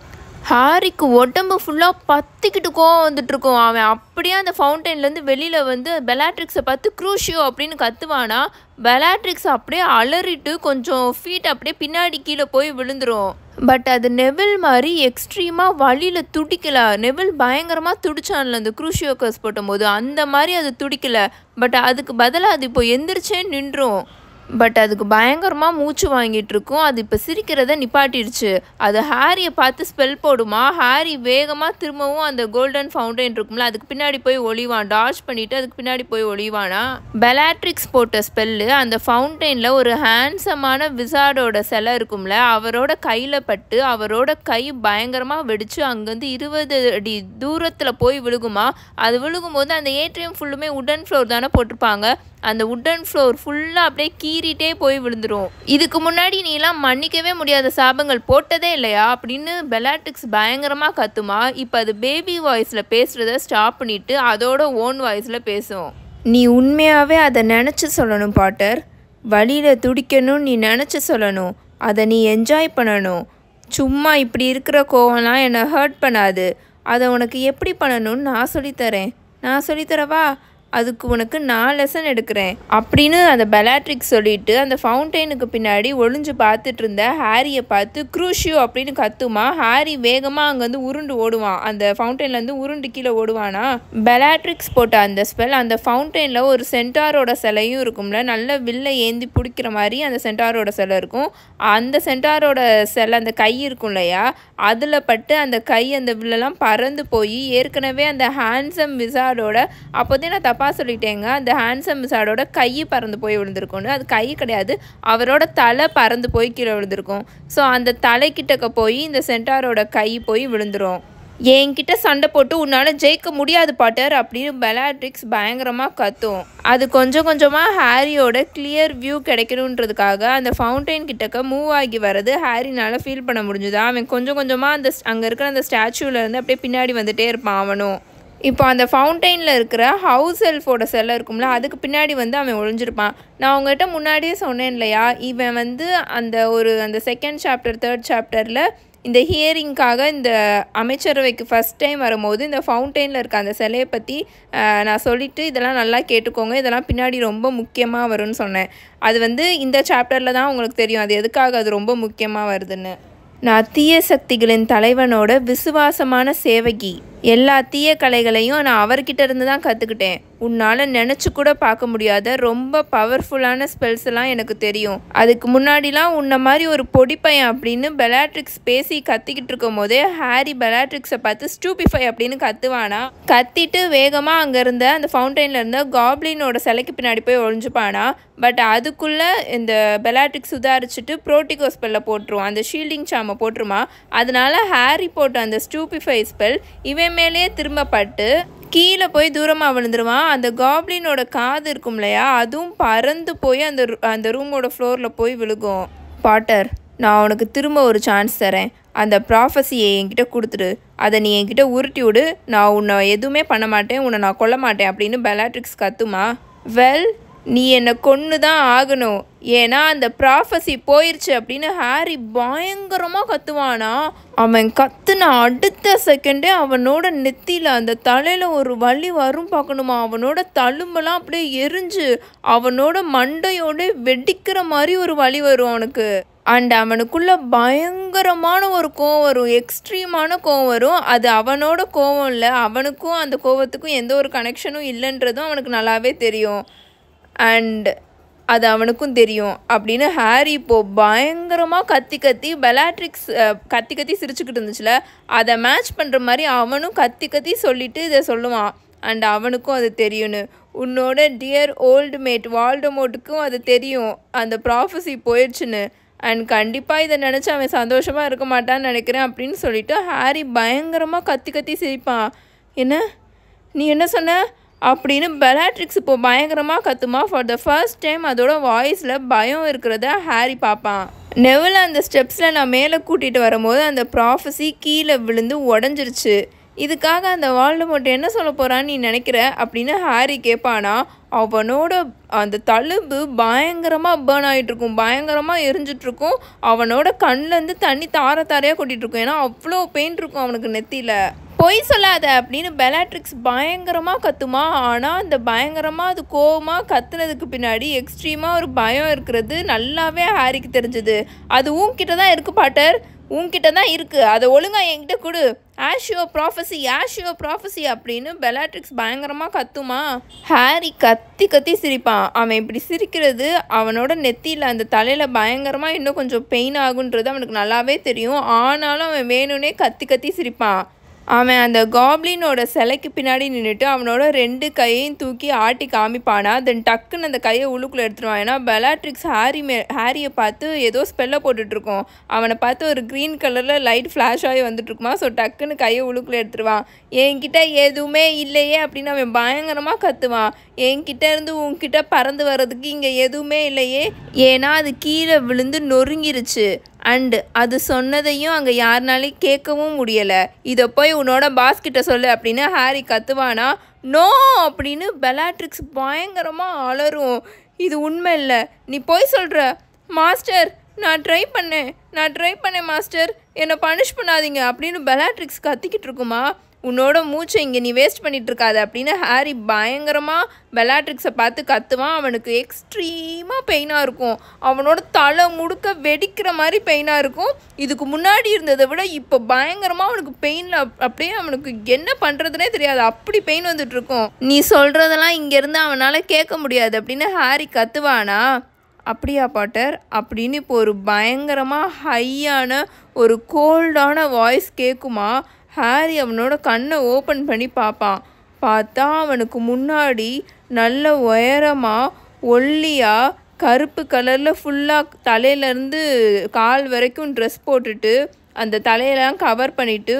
[SPEAKER 1] ஹாரிக்கு உடம்பு ஃபுல்லாக பற்றிக்கிட்டு கோவம் வந்துட்டுருக்கோம். அவன் அப்படியே அந்த ஃபவுண்டெயின்லேருந்து வெளியில் வந்து பெலாட்ரிக்ஸை பார்த்து க்ரூஷியோ அப்படின்னு கத்துவானா. பெலாட்ரிக்ஸ் அப்படியே அலறிட்டு கொஞ்சம் ஃபீட் அப்படியே பின்னாடி கீழே போய் விழுந்துரும். பட் அது நெவில் மாதிரி எக்ஸ்ட்ரீமாக வழியில் துடிக்கலை. நெவில் பயங்கரமாக துடிச்சான்ல அந்த க்ரூஷியோ கர்ஸ் போட்டும்போது, அந்த மாதிரி அது துடிக்கலை. பட் அதுக்கு பதிலாக அது இப்போ எந்திரிச்சே நின்றும். பட் அதுக்கு பயங்கரமாக மூச்சு வாங்கிட்டு இருக்கும். அது இப்போ சிரிக்கிறத நிப்பாட்டிடுச்சு. அது ஹாரியை பார்த்து ஸ்பெல் போடுமா. ஹாரி வேகமாக திரும்பவும் அந்த கோல்டன் ஃபவுண்டைன் இருக்கும்ல, அதுக்கு பின்னாடி போய் ஒளிவான். டாஷ் பண்ணிவிட்டு அதுக்கு பின்னாடி போய் ஒளிவானா. பெலாட்ரிக்ஸ் போட்ட ஸ்பெல்லு அந்த ஃபவுண்டைனில் ஒரு ஹேண்ட்ஸமான விசார்டோட சிலை இருக்கும்ல, அவரோட கையில் பட்டு அவரோட கை பயங்கரமாக வெடித்து அங்கேருந்து 20 அடி தூரத்தில் போய் விழுகுமா. அது விழுகும்போது அந்த ஏட்ரியம் ஃபுல்லுமே உடன் ஃப்ளோர் தானே போட்டிருப்பாங்க. அந்த உட்டன் ஃப்ளோர் ஃபுல்லாக அப்படியே கீறிட்டே போய் விழுந்துடும். இதுக்கு முன்னாடி நீலாம் மன்னிக்கவே முடியாத சாபங்கள் போட்டதே இல்லையா அப்படின்னு பெலாட்ரிக்ஸ் பயங்கரமாக கத்துமா. இப்போ அது பேபி வாய்ஸில் பேசுகிறத ஸ்டாப் பண்ணிவிட்டு அதோட ஓன் வாய்ஸில் பேசும். நீ உண்மையாகவே அதை நினச்சி சொல்லணும் பாட்டர். வழியில் துடிக்கணும்னு நீ நினச்சி சொல்லணும். அதை நீ என்ஜாய் பண்ணணும். சும்மா இப்படி இருக்கிற கோவம்லாம் என்னை ஹர்ட் பண்ணாது. அதை உனக்கு எப்படி பண்ணணும்னு நான் சொல்லித்தரேன். நான் சொல்லித்தரவா அதுக்கு உனக்கு நான் லெசன் எடுக்கிறேன் அப்படின்னு அந்த பெலாட்ரிக்ஸ் சொல்லிட்டு அந்த ஃபவுண்டெயினுக்கு பின்னாடி ஒளிஞ்சு பார்த்துட்டு இருந்த ஹாரியை பார்த்து க்ரூஷியோ அப்படின்னு கத்துமா. ஹாரி வேகமாக அங்கேருந்து உருண்டு ஓடுவான். அந்த ஃபவுண்டெயின்லேருந்து உருண்டு கீழே ஓடுவானா. பெலாட்ரிக்ஸ் போட்ட அந்த ஸ்பெல் அந்த ஃபவுண்டெயினில் ஒரு சென்டாரோட சிலையும் இருக்கும்ல, நல்ல வில்லை ஏந்தி பிடிக்கிற மாதிரி அந்த சென்டாரோட சிலை இருக்கும். அந்த சென்டாரோட சிலை அந்த கை இருக்கும் இல்லையா, அதில் பட்டு அந்த கை அந்த வில்லெல்லாம் பறந்து போய் ஏற்கனவே அந்த ஹேண்ட்ஸம் விசார்டோட, அப்போதே நான் தப்பாக சொல்லிட்டேங்க, அந்த ஹேண்ட்ஸம் விசார்டோட கை பறந்து போய் விழுந்திருக்கும்னு. அது கை கிடையாது, அவரோட தலை பறந்து போய் கீழே விழுந்திருக்கும். ஸோ அந்த தலைக்கிட்டக்க போய் இந்த சென்டாரோட கை போய் விழுந்துரும். என்கிட்ட சண்டை போட்டு உன்னால் ஜெயிக்க முடியாது பாட்டர் அப்படின்னு பெலாட்ரிக்ஸ் பயங்கரமாக கத்தும். அது கொஞ்சம் கொஞ்சமாக ஹாரியோட கிளியர் வியூ கிடைக்கணுன்றதுக்காக அந்த ஃபவுண்டெயின் கிட்டக்க மூவ் ஆகி வர்றது ஹாரினால் ஃபீல் பண்ண முடிஞ்சுது. அவன் கொஞ்சம் கொஞ்சமாக அந்த அங்கே இருக்கிற அந்த ஸ்டாச்சுவிலேருந்து அப்படியே பின்னாடி வந்துகிட்டே இருப்பான் அவனும். இப்போ அந்த ஃபவுண்டெயினில் இருக்கிற ஹவுஸ் எல்ஃபோட செல்லை இருக்கும்ல, அதுக்கு பின்னாடி வந்து அவன் ஒழிஞ்சிருப்பான். நான் அவங்ககிட்ட முன்னாடியே சொன்னேன் இல்லையா, இவன் வந்து அந்த செகண்ட் சாப்டர் தேர்ட் சாப்டரில் இந்த ஹியரிங்காக இந்த அமைச்சரவைக்கு ஃபஸ்ட் டைம் வரும்போது இந்த ஃபவுண்டெயினில் இருக்க அந்த சிலையை பற்றி நான் சொல்லிவிட்டு இதெல்லாம் நல்லா கேட்டுக்கோங்க, இதெல்லாம் பின்னாடி ரொம்ப முக்கியமாக வரும்னு சொன்னேன். அது வந்து இந்த சாப்டரில் தான் உங்களுக்கு தெரியும் அது எதுக்காக அது ரொம்ப முக்கியமாக வருதுன்னு. நான் தீய சக்திகளின் தலைவனோட விசுவாசமான சேவகி. எல்லா தீய கலைகளையும் நான் அவர்கிட்ட இருந்து தான் கற்றுக்கிட்டேன். உன்னால் நினச்சி கூட பார்க்க முடியாத ரொம்ப பவர்ஃபுல்லான ஸ்பெல்ஸ் எல்லாம் எனக்கு தெரியும். அதுக்கு முன்னாடிலாம் உன்ன மாதிரி ஒரு பொடிப்பையன் அப்படின்னு பெலாட்ரிக்ஸ் பேசி கத்திக்கிட்டு இருக்கும் போதே ஹாரி பெலாட்ரிக்ஸை பார்த்து ஸ்டூபிஃபை அப்படின்னு கத்துவானா. கத்திட்டு வேகமாக அங்கே இருந்த அந்த ஃபவுண்டெயினில் இருந்த காப்ளினோட சிலைக்கு பின்னாடி போய் ஒழிஞ்சுப்பானா. பட் அதுக்குள்ளே இந்த பெலாட்ரிக்ஸ் சுதாரிச்சுட்டு ப்ரோட்டிகோ ஸ்பெல்லை போட்டுருவான், அந்த ஷீல்டிங் சாமை போட்டுருமா. அதனால ஹாரி போட்ட அந்த ஸ்டூபிஃபை ஸ்பெல் இவன் மேலே திரும்பப்பட்டு கீழே போய் தூரமாக விழுந்துருவான். அந்த காப்ளினோட காது இருக்கும் இல்லையா, அதுவும் பறந்து போய் அந்த ரூமோட ஃப்ளோரில் போய் விழுகும். பாட்டர், நான் உனக்கு திரும்ப ஒரு சான்ஸ் தரேன். அந்த ப்ராஃபஸியை என்கிட்ட கொடுத்துடு, அதை நீ என்கிட்ட உருட்டி விடு, நான் உன்னை எதுவுமே பண்ண மாட்டேன், உன்னை நான் கொல்ல மாட்டேன் அப்படின்னு பெலாட்ரிக்ஸ் கத்துமா. வெல், நீ என்னை கொன்று தான் ஆகணும், ஏன்னா அந்த ப்ராஃபஸி போயிடுச்சு அப்படின்னு ஹாரி பயங்கரமாக கத்துவானா. அவன் கத்துன அடுத்த செகண்டே அவனோட நெத்தியில் அந்த தலையில் ஒரு வலி வரும் பார்க்கணுமா. அவனோட தழும்பெல்லாம் அப்படியே எரிஞ்சு அவனோட மண்டையோட வெடிக்கிற மாதிரி ஒரு வலி வரும் அவனுக்கு. அண்ட் அவனுக்குள்ள பயங்கரமான ஒரு கோவம் வரும், எக்ஸ்ட்ரீமான கோவம் வரும். அது அவனோட கோவம் இல்லை, அவனுக்கும் அந்த கோவத்துக்கும் எந்த ஒரு கனெக்ஷனும் இல்லைன்றதும் அவனுக்கு நல்லாவே தெரியும். அண்ட் அது அவனுக்கும் தெரியும் அப்படின்னு ஹாரி இப்போது பயங்கரமாக கத்தி பெலாட்ரிக்ஸ் கத்தி சிரிச்சுக்கிட்டு இருந்துச்சுல, அதை மேட்ச் பண்ணுற மாதிரி அவனும் கத்தி சொல்லிட்டு இதை சொல்லுவான். அண்ட் அவனுக்கும் அது தெரியும்னு. உன்னோட டியர் ஓல்டு மேட் வால்டமோர்ட்டுக்கும் அது தெரியும் அந்த ப்ராஃபஸி போயிடுச்சுன்னு. அண்ட் கண்டிப்பாக இதை நினச்சி அவன் சந்தோஷமாக இருக்க மாட்டான்னு நினைக்கிறேன் அப்படின்னு சொல்லிட்டு ஹாரி பயங்கரமாக கத்தி சிரிப்பான். என்ன, நீ என்ன சொன்ன அப்படின்னு பெலாட்ரிக்ஸ் இப்போ பயங்கரமாக கத்துமா. ஃபார் த ஃபர்ஸ்ட் டைம் அதோட வாய்ஸில் பயம் இருக்கிறத ஹாரி பார்ப்பான். நெவில் அந்த ஸ்டெப்ஸில் நான் மேலே கூட்டிகிட்டு வரும்போது அந்த ப்ராஃபஸி கீழே விழுந்து உடஞ்சிருச்சு. இதுக்காக அந்த வால்டமோர்ட் என்ன சொல்ல போகிறான்னு நீ நினைக்கிற அப்படின்னு ஹாரி கேட்பானா. அவனோட அந்த தழும்பு பயங்கரமாக பேர்ன் ஆகிட்டுருக்கும், பயங்கரமாக எரிஞ்சிட்ருக்கும். அவனோட கண்ணிலேருந்து தண்ணி தாரையாக கொட்டிகிட்ருக்கும், ஏன்னா அவ்வளோ பெயின் இருக்கும் அவனுக்கு நெத்தியில். பொய் சொல்லாத அப்படின்னு பெலாட்ரிக்ஸ் பயங்கரமாக கத்துமா. ஆனால் அந்த பயங்கரமாக அது கோவமாக கத்துனதுக்கு பின்னாடி எக்ஸ்ட்ரீமாக ஒரு பயம் இருக்கிறது நல்லாவே ஹாரிக்கு தெரிஞ்சுது. அது உன்கிட்ட தான் இருக்குது பாட்டர், உன்கிட்ட தான் இருக்குது, அதை ஒழுங்காக என்கிட்ட கொடு, ஆஷியோ ப்ராஃபஸி அப்படின்னு பெலாட்ரிக்ஸ் பயங்கரமாக கத்துமா. ஹாரி கத்தி சிரிப்பான். அவன் இப்படி சிரிக்கிறது அவனோட நெத்தியில் அந்த தலையில் பயங்கரமாக இன்னும் கொஞ்சம் பெயின் ஆகுன்றது அவனுக்கு நல்லாவே தெரியும். ஆனாலும் அவன் வேணும்னே கத்தி சிரிப்பான். அவன் அந்த காப்ளினோட சிலைக்கு பின்னாடி நின்றுட்டு அவனோட 2 கையையும் தூக்கி ஆட்டி காமிப்பானா. தென் டக்குன்னு அந்த கையை உள்ளுக்குள்ளே எடுத்துருவான். ஏன்னா பெலாட்ரிக்ஸ் ஹாரியை பார்த்து ஏதோ ஸ்பெல்லை போட்டுட்ருக்கோம். அவனை பார்த்து ஒரு க்ரீன் கலரில் லைட் ஃப்ளாஷ் ஆகி வந்துட்டுருக்குமா. ஸோ டக்குன்னு கையை உள்ளுக்குள்ளே எடுத்துருவான். என்கிட்ட எதுவுமே இல்லையே அப்படின்னு அவன் பயங்கரமாக கத்துவான். என்கிட்ட இருந்து உன்கிட்ட பறந்து வர்றதுக்கு இங்கே எதுவுமே இல்லையே, ஏன்னா அது கீழே விழுந்து நொறுங்கிருச்சு. அண்டு அது சொன்னதையும் அங்கே யாருனாலையும் கேட்கவும் முடியலை. இதை போய் உன்னோட பாஸ்கிட்ட சொல்லு அப்படின்னு ஹாரி கத்துவானா. நோ அப்படின்னு பெலாட்ரிக்ஸ் பயங்கரமாக அலறும். இது உண்மை இல்லை, நீ போய் சொல்கிற. மாஸ்டர், நான் ட்ரை பண்ணேன் மாஸ்டர், என்னை பனிஷ் பண்ணாதீங்க அப்படின்னு பெலாட்ரிக்ஸ் கத்திக்கிட்டு இருக்குமா. உன்னோட மூச்சை இங்கே நீ வேஸ்ட் பண்ணிட்டு இருக்காது அப்படின்னு ஹாரி பயங்கரமாக பெல்லாட்ரிக்ஸை பார்த்து கத்துவான். அவனுக்கு எக்ஸ்ட்ரீமாக பெயினாக இருக்கும். அவனோட தலை முடுக்க வெடிக்கிற மாதிரி பெயினாக இருக்கும். இதுக்கு முன்னாடி இருந்ததை விட இப்போ பயங்கரமாக அவனுக்கு பெயினில் அப்படியே அவனுக்கு என்ன பண்ணுறதுனே தெரியாது, அப்படி பெயின் வந்துட்டுருக்கும். நீ சொல்கிறதெல்லாம் இங்கேருந்து அவனால் கேட்க முடியாது அப்படின்னு ஹாரி கத்துவானா. அப்படியா பாட்டர் அப்படின்னு இப்போ ஒரு பயங்கரமாக ஹையான ஒரு கோல்டான வாய்ஸ் கேட்குமா. ஹாரி அவனோட கண்ணை ஓப்பன் பண்ணி பார்ப்பான். பார்த்தா அவனுக்கு முன்னாடி நல்ல உயரமாக ஒல்லியாக கருப்பு கலரில் ஃபுல்லாக தலையிலேருந்து கால் வரைக்கும் ட்ரெஸ் போட்டுட்டு அந்த தலையெல்லாம் கவர் பண்ணிவிட்டு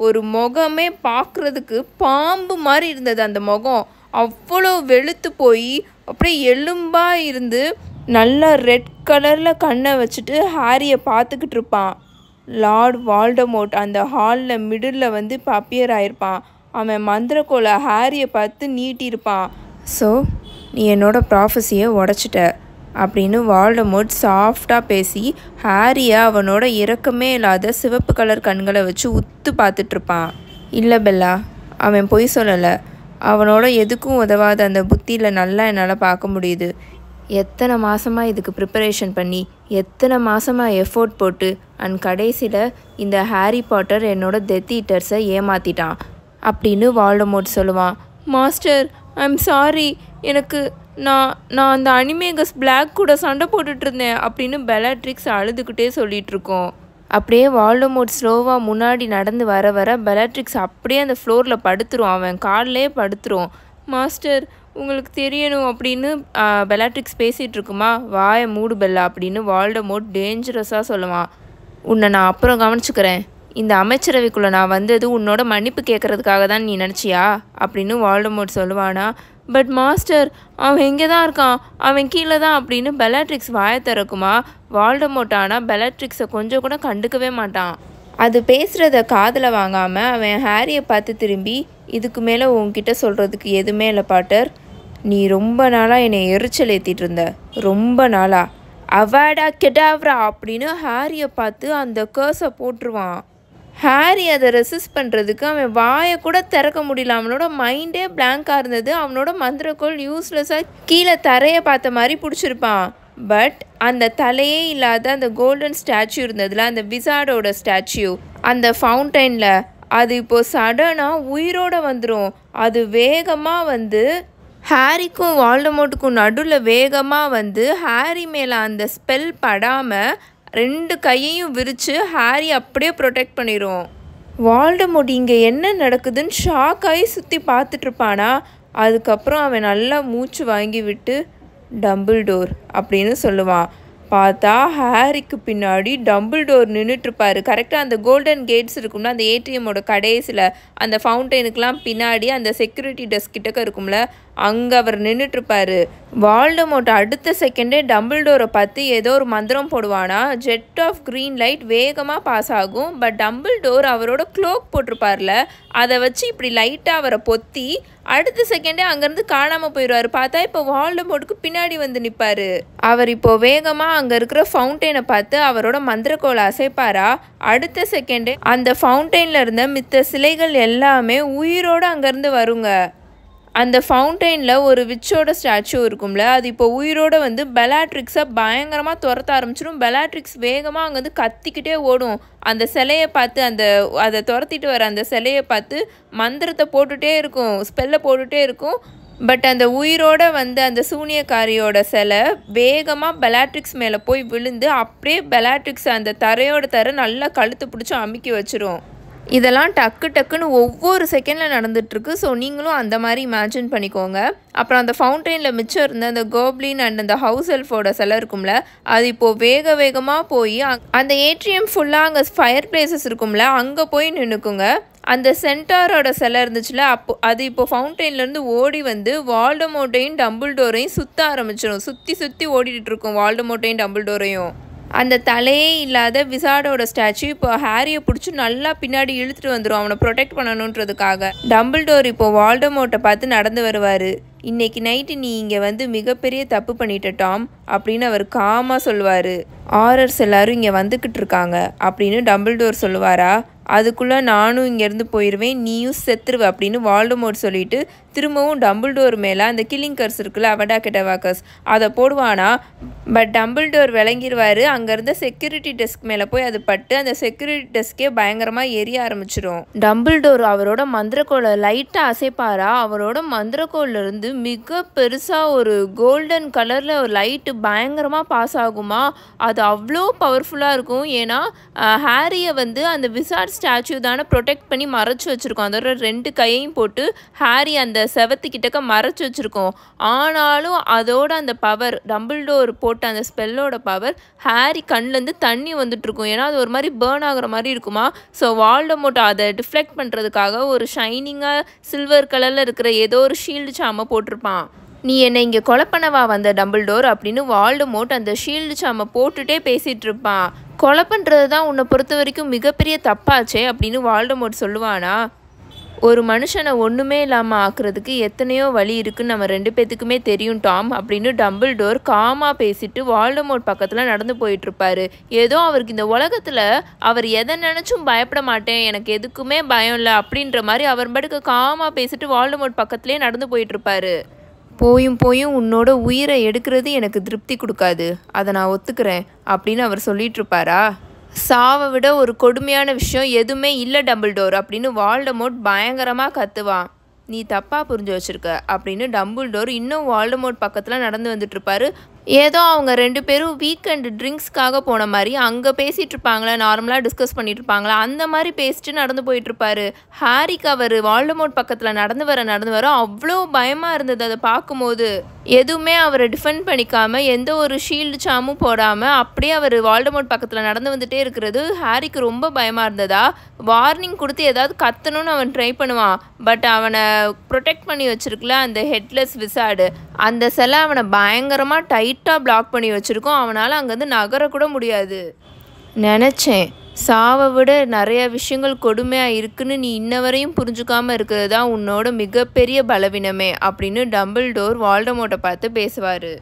[SPEAKER 1] ஒரு முகமே பார்க்குறதுக்கு பாம்பு மாதிரி இருந்தது. அந்த முகம் அவ்வளோ வெளுத்து போய் அப்படியே எலும்பாக இருந்து நல்லா ரெட் கலரில் கண்ணை வச்சுட்டு ஹாரியை பார்த்துக்கிட்டு இருப்பான். லார்ட் வால்டமோர்ட் அந்த ஹாலில் மிடில் வந்து இப்போ அப்பியர் ஆகிருப்பான். அவன் மந்திரக்கோலை ஹாரியை பார்த்து நீட்டியிருப்பான். ஸோ நீ என்னோட ப்ராஃபஸியை உடச்சிட்ட அப்படின்னு வால்டமோர்ட் சாஃப்டாக பேசி ஹாரியை அவனோட இரக்கமே இல்லாத சிவப்பு கலர் கண்களை வச்சு உத்து பார்த்துட்ருப்பான். இல்லை பெல்லா, அவன் பொய் சொல்லலை. அவனோட எதுக்கும் உதவாத அந்த புத்தியில் நல்லா என்னால் பார்க்க முடியுது. எத்தனை மாதமாக இதுக்கு ப்ரிப்பரேஷன் பண்ணி எத்தனை மாதமாக எஃபோர்ட் போட்டு அண்ட் கடைசியில் இந்த ஹாரி பாட்டர் என்னோட டெத் ஈட்டர்ஸை ஏமாற்றிட்டான் அப்படின்னு வால்டமோர்ட் சொல்லுவான். மாஸ்டர், ஐம் சாரி, எனக்கு நான் அந்த அனிமேகஸ் பிளாக் கூட சண்டை போட்டுட்ருந்தேன் அப்படின்னு பெல்லாட்ரிக்ஸ் அழுதுகிட்டே சொல்லிகிட்ருக்கோம். அப்படியே வால்டமோர்ட் ஸ்லோவாக முன்னாடி நடந்து வர வர பெல்லாட்ரிக்ஸ் அப்படியே அந்த ஃப்ளோரில் படுத்துரும். அவன் காலிலே படுத்துரும். மாஸ்டர், உங்களுக்கு தெரியணும் அப்படின்னு பெல்லாட்ரிக்ஸ் பேசிகிட்டு இருக்குமா. வாயை மூடு பெல்லா அப்படின்னு வால்டமோர்ட் டேஞ்சரஸாக சொல்லுவான். உன்னை நான் அப்புறம் கவனிச்சுக்கிறேன். இந்த அமைச்சரவைக்குள்ளே நான் வந்தது உன்னோட மன்னிப்பு கேட்குறதுக்காக தான் நீ நினச்சியா அப்படின்னு வால்டமோர்ட் சொல்லுவானா. பட் மாஸ்டர், அவன் எங்கே தான் இருக்கான், அவன் கீழே தான் அப்படின்னு பெல்லாட்ரிக்ஸ் வாயை திறக்குமா. வால்டமோர்ட் ஆனால் பெல்லாட்ரிக்ஸை கொஞ்சம் கூட கண்டுக்கவே மாட்டான். அது பேசுகிறத காதில் வாங்காமல் அவன் ஹாரியை பார்த்து திரும்பி, இதுக்கு மேலே உன்கிட்ட சொல்கிறதுக்கு எதுவுமே இல்லை பாட்டர். நீ ரொம்ப நாளாக என்னை எரிச்சல் ஏற்றிட்டு இருந்த, ரொம்ப நாளாக. அவாடா கெடாவ்ரா அப்படின்னு ஹாரியை பார்த்து அந்த கேர்ஸை போட்டுருவான். ஹாரி அதை ரெசிஸ்ட் பண்ணுறதுக்கு அவன் வாயை கூட திறக்க முடியல. அவனோட மைண்டே பிளாங்காக இருந்தது. அவனோட மந்திரக்கோள் யூஸ்லெஸ்ஸாக கீழே தரையை பார்த்த மாதிரி பிடிச்சிருப்பான். பட் அந்த தலையே இல்லாத அந்த கோல்டன் ஸ்டாச்சு இருந்ததுல, அந்த விசார்டோட ஸ்டாச்சு அந்த ஃபவுண்டைனில், அது இப்போது சடனாக உயிரோடு வந்துடும். அது வேகமாக வந்து ஹாரிக்கும் வால்டமோர்ட்டுக்கும் நடுவில் வேகமாக வந்து ஹாரி மேலே அந்த ஸ்பெல் படாமல் 2 கையையும் விரித்து ஹாரி அப்படியே ப்ரொடெக்ட் பண்ணிடும். வால்டமோர்ட் இங்கே என்ன நடக்குதுன்னு ஷாக் ஆகி சுற்றி பார்த்துட்ருப்பானா. அதுக்கப்புறம் அவன் நல்லா மூச்சு வாங்கி விட்டு டம்பிள்டோர் அப்படின்னு சொல்லுவான். பார்த்தா ஹாரிக்கு பின்னாடி டம்பிள்டோர் நின்றுட்டுருப்பாரு. கரெக்டாக அந்த கோல்டன் கேட்ஸ் இருக்கும்ல, அந்த ஏடிஎம்மோட கடைசியில் அந்த ஃபவுண்டைனுக்கெலாம் பின்னாடி அந்த செக்யூரிட்டி டெஸ்க் கிட்டக்க இருக்கும்ல, அங்கே அவர் நின்றுட்டுருப்பாரு. வால்டமோர்ட் அடுத்த செகண்டே டம்பிள்டோரை பார்த்து ஏதோ ஒரு மந்திரம் போடுவானா. ஜெட் ஆஃப் க்ரீன் லைட் வேகமாக பாஸ் ஆகும். பட் டம்பிள்டோர் அவரோட க்ளோக் போட்டிருப்பார்ல, அதை வச்சு இப்படி லைட்டாக அவரை பொத்தி அடுத்த செகண்டே அங்கேருந்து காணாமல் போயிடுவார். பார்த்தா இப்போ வால்டமோர்ட்டுக்கு பின்னாடி வந்து நிற்பார். அவர் இப்போ வேகமாக அங்கே இருக்கிற ஃபவுண்டைனை பார்த்து அவரோட மந்திரக்கோளை அசைப்பாரா. அடுத்த செகண்டே அந்த ஃபவுண்டைனில் இருந்த மித்த சிலைகள் எல்லாமே உயிரோடு அங்கேருந்து வருங்க. அந்த ஃபவுண்டைனில் ஒரு விச்சோட ஸ்டாச்சு இருக்கும்ல, அது இப்போ உயிரோடு வந்து பெல்லாட்ரிக்ஸை பயங்கரமாக துரத்த ஆரம்பிச்சிடும். பெல்லாட்ரிக்ஸ் வேகமாக அங்கேருந்து கத்திக்கிட்டே ஓடும். அந்த சிலையை பார்த்து அதை துரத்திட்டு வர அந்த சிலையை பார்த்து மந்திரத்தை போட்டுகிட்டே இருக்கும், ஸ்பெல்லை போட்டுகிட்டே இருக்கும். பட் அந்த உயிரோடு வந்து அந்த சூனியக்காரியோட சிலை வேகமாக பெல்லாட்ரிக்ஸ் மேலே போய் விழுந்து அப்படியே பெல்லாட்ரிக்ஸ் அந்த தர நல்லா கழுத்து பிடிச்சி அமுக்கி வச்சிரும். இதெல்லாம் டக்கு டக்குன்னு ஒவ்வொரு செகண்டில் நடந்துகிட்ருக்கு. ஸோ நீங்களும் அந்த மாதிரி இமேஜின் பண்ணிக்கோங்க. அப்புறம் அந்த ஃபவுண்டைனில் மிச்சம் இருந்த அந்த கோப்ளின் அண்ட் அந்த ஹவுஸ் எல்ஃபோட சிலை இருக்கும்ல, அது இப்போது வேகமாக போய் அந்த ஏட்ரியம் ஃபுல்லாக அங்கே ஃபயர் பிளேசஸ் இருக்கும்ல, அங்கே போய் நின்றுக்குங்க. அந்த சென்டாரோட சிலை இருந்துச்சுல, அது இப்போ ஃபவுண்டைன்லேருந்து ஓடி வந்து வால்டமோர்ட்டையும் டம்பிள்டோரையும் சுற்ற ஆரம்பிச்சிடும். சுற்றி ஓடிட்டு இருக்கும் வால்டமோர்ட்டையும் டம்பிள்டோரையும். அந்த தலையே இல்லாத விசார்டோட ஸ்டாச்சு இப்போ ஹாரியை பிடிச்சி நல்லா பின்னாடி இழுத்துட்டு வந்துடும், அவனை ப்ரொடெக்ட் பண்ணணுன்றதுக்காக. டம்பிள்டோர் இப்போ வால்டமோர்ட்டை பார்த்து நடந்து வருவார். இன்னைக்கு நைட்டு நீ இங்கே வந்து மிகப்பெரிய தப்பு பண்ணிட்ட டாம் அப்படின்னு அவர் காமாக சொல்லுவார். ஆரர்ஸ் எல்லாரும் இங்கே வந்துக்கிட்டு இருக்காங்க அப்படின்னு டம்பிள்டோர் சொல்லுவாரா. அதுக்குள்ளே நானும் இங்கேருந்து போயிடுவேன், நீயும் செத்துருவ அப்படின்னு வால்டமோர்ட் சொல்லிட்டு திரும்பவும் டம்பிள்டோர் மேலே அந்த கில்லிங் கர்ஸ் இருக்குல்ல, அவடா கெடவாக்கர்ஸ், அதை போடுவானா. பட் டம்பிள்டோர் விளங்கிடுவார். அங்கேருந்த செக்யூரிட்டி டெஸ்க் மேலே போய் அது பட்டு அந்த செக்யூரிட்டி டெஸ்க்கே பயங்கரமாக எரிய ஆரம்பிச்சிடும். டம்பிள்டோர் அவரோட மந்திரக்கோலை லைட்டாக அசைப்பாரா, அவரோட மந்திரக்கோல்லேருந்து மிக பெருசாக ஒரு கோல்டன் கலரில் ஒரு லைட்டு பயங்கரமாக பாஸ் ஆகுமா. அது அவ்வளோ பவர்ஃபுல்லாக இருக்கும். ஏன்னா ஹாரியை வந்து அந்த விசார்ட் ஸ்டாச்சு தானே ப்ரொடெக்ட் பண்ணி மறைச்சி வச்சுருக்கோம். அதோட 2 கையையும் போட்டு ஹாரி அந்த செவத்துக்கிட்டக்க மறைச்சி வச்சுருக்கோம். ஆனாலும் அதோட அந்த பவர், டம்பிள்டோர் போட்ட அந்த ஸ்பெல்லோட பவர் ஹாரி கண்ணிலேருந்து தண்ணி வந்துட்டுருக்கும். ஏன்னா அது ஒரு மாதிரி பேர்ன் ஆகிற மாதிரி இருக்குமா. ஸோ வால்டமோர்ட் அதை டிஃப்ளெக்ட் பண்ணுறதுக்காக ஒரு ஷைனிங்காக சில்வர் கலரில் இருக்கிற ஏதோ ஒரு ஷீல்டு சாமை போட்டிருப்பான். நீ என்னை இங்கே கொலை பண்ணவா வந்த டம்பிள்டோர் அப்படின்னு வால்டமோர்ட் அந்த ஷீல்டு சாமை போட்டுகிட்டே பேசிகிட்டு இருப்பான். கொலை பண்ணுறது தான் உன்னை பொறுத்த வரைக்கும் மிகப்பெரிய தப்பாச்சே அப்படின்னு வால்டமோர்ட் சொல்லுவானா. ஒரு மனுஷனை ஒன்றுமே இல்லாமல் ஆக்குறதுக்கு எத்தனையோ வழி இருக்குன்னு நம்ம 2 பேத்துக்குமே தெரியும் டாம் அப்படின்னு டம்பிள்டோர் காமாக பேசிட்டு வால்டமோர்ட் பக்கத்தில் நடந்து போயிட்டுருப்பாரு. ஏதோ அவருக்கு இந்த உலகத்தில் அவர் எதை நினச்சும் பயப்பட மாட்டேன், எனக்கு எதுக்குமே பயம் இல்லை அப்படின்ற மாதிரி அவர் படுக்க காமாக பேசிட்டு வால்டமோர்ட் பக்கத்துலேயே நடந்து போயிட்டுருப்பாரு. போயும் உன்னோட உயிரை எடுக்கிறது எனக்கு திருப்தி கொடுக்காது, அதை நான் ஒத்துக்கிறேன் அப்படின்னு அவர் சொல்லிகிட்ருப்பாரா. சாவை விட ஒரு கொடுமையான விஷயம் எதுவுமே இல்லை டம்பிள்டோர் அப்படின்னு வால்டமோர்ட் பயங்கரமாக கத்துவான். நீ தப்பாக புரிஞ்சு வச்சுருக்க அப்படின்னு டம்பிள்டோர் இன்னும் வால்டமோர்ட் பக்கத்தில் நடந்து வந்துட்டுருப்பாரு. ஏதோ அவங்க 2 பேரும் வீக்கெண்டு ட்ரிங்க்ஸ்க்காக போன மாதிரி அங்கே பேசிகிட்டு இருப்பாங்களே, நார்மலாக டிஸ்கஸ் பண்ணிட்டு இருப்பாங்களா, அந்த மாதிரி பேசிட்டு நடந்து போயிட்டுருப்பாரு. ஹாரிக்கு அவர் வால்டமோர்ட் பக்கத்தில் நடந்து வர அவ்வளோ பயமாக இருந்தது. அதை பார்க்கும்போது எதுவுமே அவரை டிஃபெண்ட் பண்ணிக்காமல் எந்த ஒரு ஷீல்டு சாமும் போடாமல் அப்படியே அவர் வால்டமோர்ட் பக்கத்தில் நடந்து வந்துட்டே இருக்கிறது ஹாரிக்கு ரொம்ப பயமாக இருந்ததா. வார்னிங் கொடுத்து ஏதாவது கத்தணும்னு அவன் ட்ரை பண்ணுவான். பட் அவனை ப்ரொடெக்ட் பண்ணி வச்சிருக்கல அந்த ஹெட்லெஸ் விசார்டு, அந்த சிலை அவனை பயங்கரமாக டைட்டாக பிளாக் பண்ணி வச்சுருக்கோம். அவனால் அங்கேருந்து நகரக்கூட முடியாது. நினச்சேன் சாவை விட நிறைய விஷயங்கள் கொடுமையாக இருக்குன்னு நீ இன்ன வரையும் புரிஞ்சுக்காமல் இருக்கிறது தான் உன்னோட மிகப்பெரிய பலவீனமே அப்படின்னு டம்பிள்டோர் வால்டமோர்ட்டை பார்த்து பேசுவார்.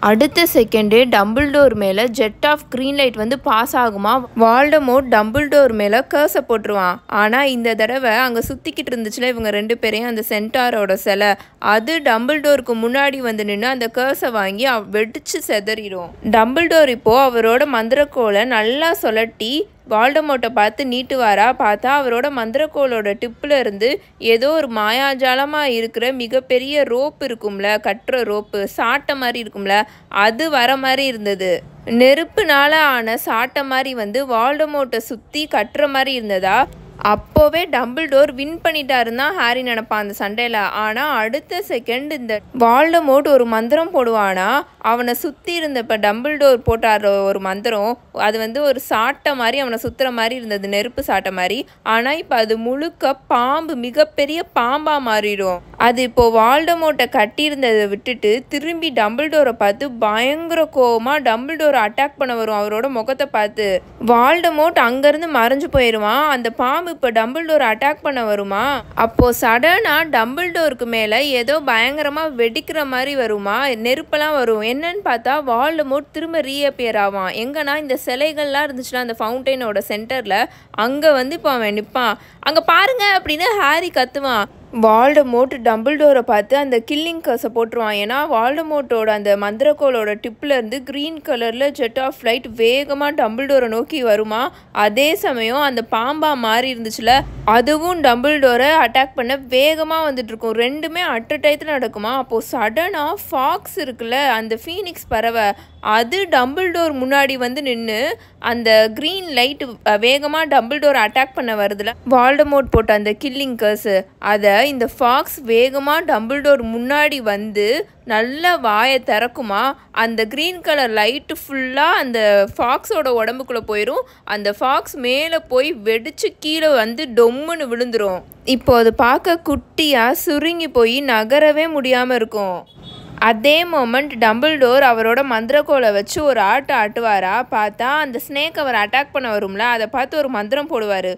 [SPEAKER 1] அடுத்த செகண்டே டம்பிள்டோர் மேலே ஜெட் ஆஃப் க்ரீன் லைட் வந்து பாஸ் ஆகுமா. வால்டமோர்ட் டம்பிள்டோர் மேலே கர்ஸை போட்டுருவான். ஆனால் இந்த தடவை அங்கே சுற்றிக்கிட்டு இருந்துச்சுல இவங்க 2 பேரையும் அந்த சென்டாரோட சிலை, அது டம்பிள்டோருக்கு முன்னாடி வந்து நின்று அந்த கர்ஸை வாங்கி வெடிச்சு செதறிடும். டம்பிள்டோர் இப்போது அவரோட மந்திரக்கோலை நல்லா சொல்லட்டி வால்டமோர்ட்டை பார்த்து நீட்டுவாரா. பார்த்தா அவரோட மந்திரக்கோளோட டிப்பில் இருந்து ஏதோ ஒரு மாயாஜாலமாக இருக்கிற மிகப்பெரிய ரோப் இருக்கும்ல, கட்டுற ரோப்பு சாட்டை மாதிரி இருக்கும்ல, அது வர மாதிரி இருந்தது. நெருப்புனால ஆன சாட்டை மாதிரி வந்து வால்டமோர்ட்டை சுற்றி கட்டுற மாதிரி இருந்ததா. அப்போவே டம்பிள்டோர் வின் பண்ணிட்டாருன்னா ஹாரி நினைப்பான் அந்த சண்டையில். ஆனால் அடுத்த செகண்ட் இந்த வால்டமோர்ட் ஒரு மந்திரம் போடுவானா. அவனை சுற்றி இருந்த இப்போ டம்பிள்டோர் போட்டார் ஒரு மந்திரம், அது வந்து ஒரு சாட்டை மாதிரி அவனை சுற்றுற மாதிரி இருந்தது, நெருப்பு சாட்டை மாதிரி. ஆனால் இப்போ அது முழுக்க பாம்பு, மிகப்பெரிய பாம்பாக மாறிடும். அது இப்போது வால்டமோர்ட்டை கட்டியிருந்ததை விட்டுட்டு திரும்பி டம்பிள்டோரை பார்த்து பயங்கர கோவமாக டம்பிள்டோரை அட்டாக் பண்ண வரும். அவரோட முகத்தை பார்த்து வால்டமோர்ட் அங்கேருந்து மறைஞ்சு போயிடுவான். அந்த பாம்பு இப்போ டம்பிள்டோர் அட்டாக் பண்ண வருமா. அப்போது சடனாக டம்பிள்டோருக்கு மேலே ஏதோ பயங்கரமாக வெடிக்கிற மாதிரி வருமா, நெருப்பெல்லாம் வரும். என்னன்னு பார்த்தா வால்டமோர்ட் திரும்ப ரீஅப்பியர் ஆவான். எங்கன்னா இந்த சிலைகள்லாம் இருந்துச்சுன்னா அந்த ஃபவுண்டைனோட சென்டரில், அங்கே வந்து இப்போ அவன் நிற்பான். அங்கே பாருங்க அப்படின்னு ஹாரி கத்துவான். வால்டமோர்ட் டம்பிள்டோரை பார்த்து அந்த கில்லிங் கர்ஸை போட்டுருவான். ஏன்னா வால்டமோர்ட்டோட அந்த மந்திரக்கோளோட டிப்லேருந்து க்ரீன் கலரில் ஜெட் ஆஃப் லைட் வேகமாக டம்பிள்டோரை நோக்கி வருமா. அதே சமயம் அந்த பாம்பாக மாறி இருந்துச்சுல, அதுவும் டம்பிள்டோரை அட்டாக் பண்ண வேகமாக வந்துட்டுருக்கும். ரெண்டுமே அட் அ டயத்தில் நடக்குமா. அப்போது சடனாக ஃபாக்ஸ் இருக்குல்ல, அந்த ஃபீனிக்ஸ் பறவை, அது டம்பிள்டோர் முன்னாடி வந்து நின்று அந்த க்ரீன் லைட் வேகமாக டம்பிள்டோரை அட்டாக் பண்ண வருதுல, வால்டமோர்ட் போட்ட அந்த கில்லிங் கர்ஸு, அதை இந்த ஃபாக்ஸ் வேகமாக டம்பிள்டோர் முன்னாடி வந்து நல்ல வாயை திறக்குமா. அந்த க்ரீன் கலர் லைட்டு ஃபுல்லாக அந்த ஃபாக்ஸோட உடம்புக்குள்ளே போயிடும். அந்த ஃபாக்ஸ் மேலே போய் வெடிச்சு கீழே வந்து டொம்முன்னு விழுந்துடும். இப்போ அது பார்க்க குட்டியாக சுருங்கி போய் நகரவே முடியாமல் இருக்கும். அதே மொமெண்ட் டம்பிள்டோர் அவரோட மந்திரக்கோலை வச்சு ஒரு ஆட்டுவாரா. பார்த்தா அந்த ஸ்னேக் அவர் அட்டாக் பண்ண வரும்ல, அதை பார்த்து ஒரு மந்திரம் போடுவார்.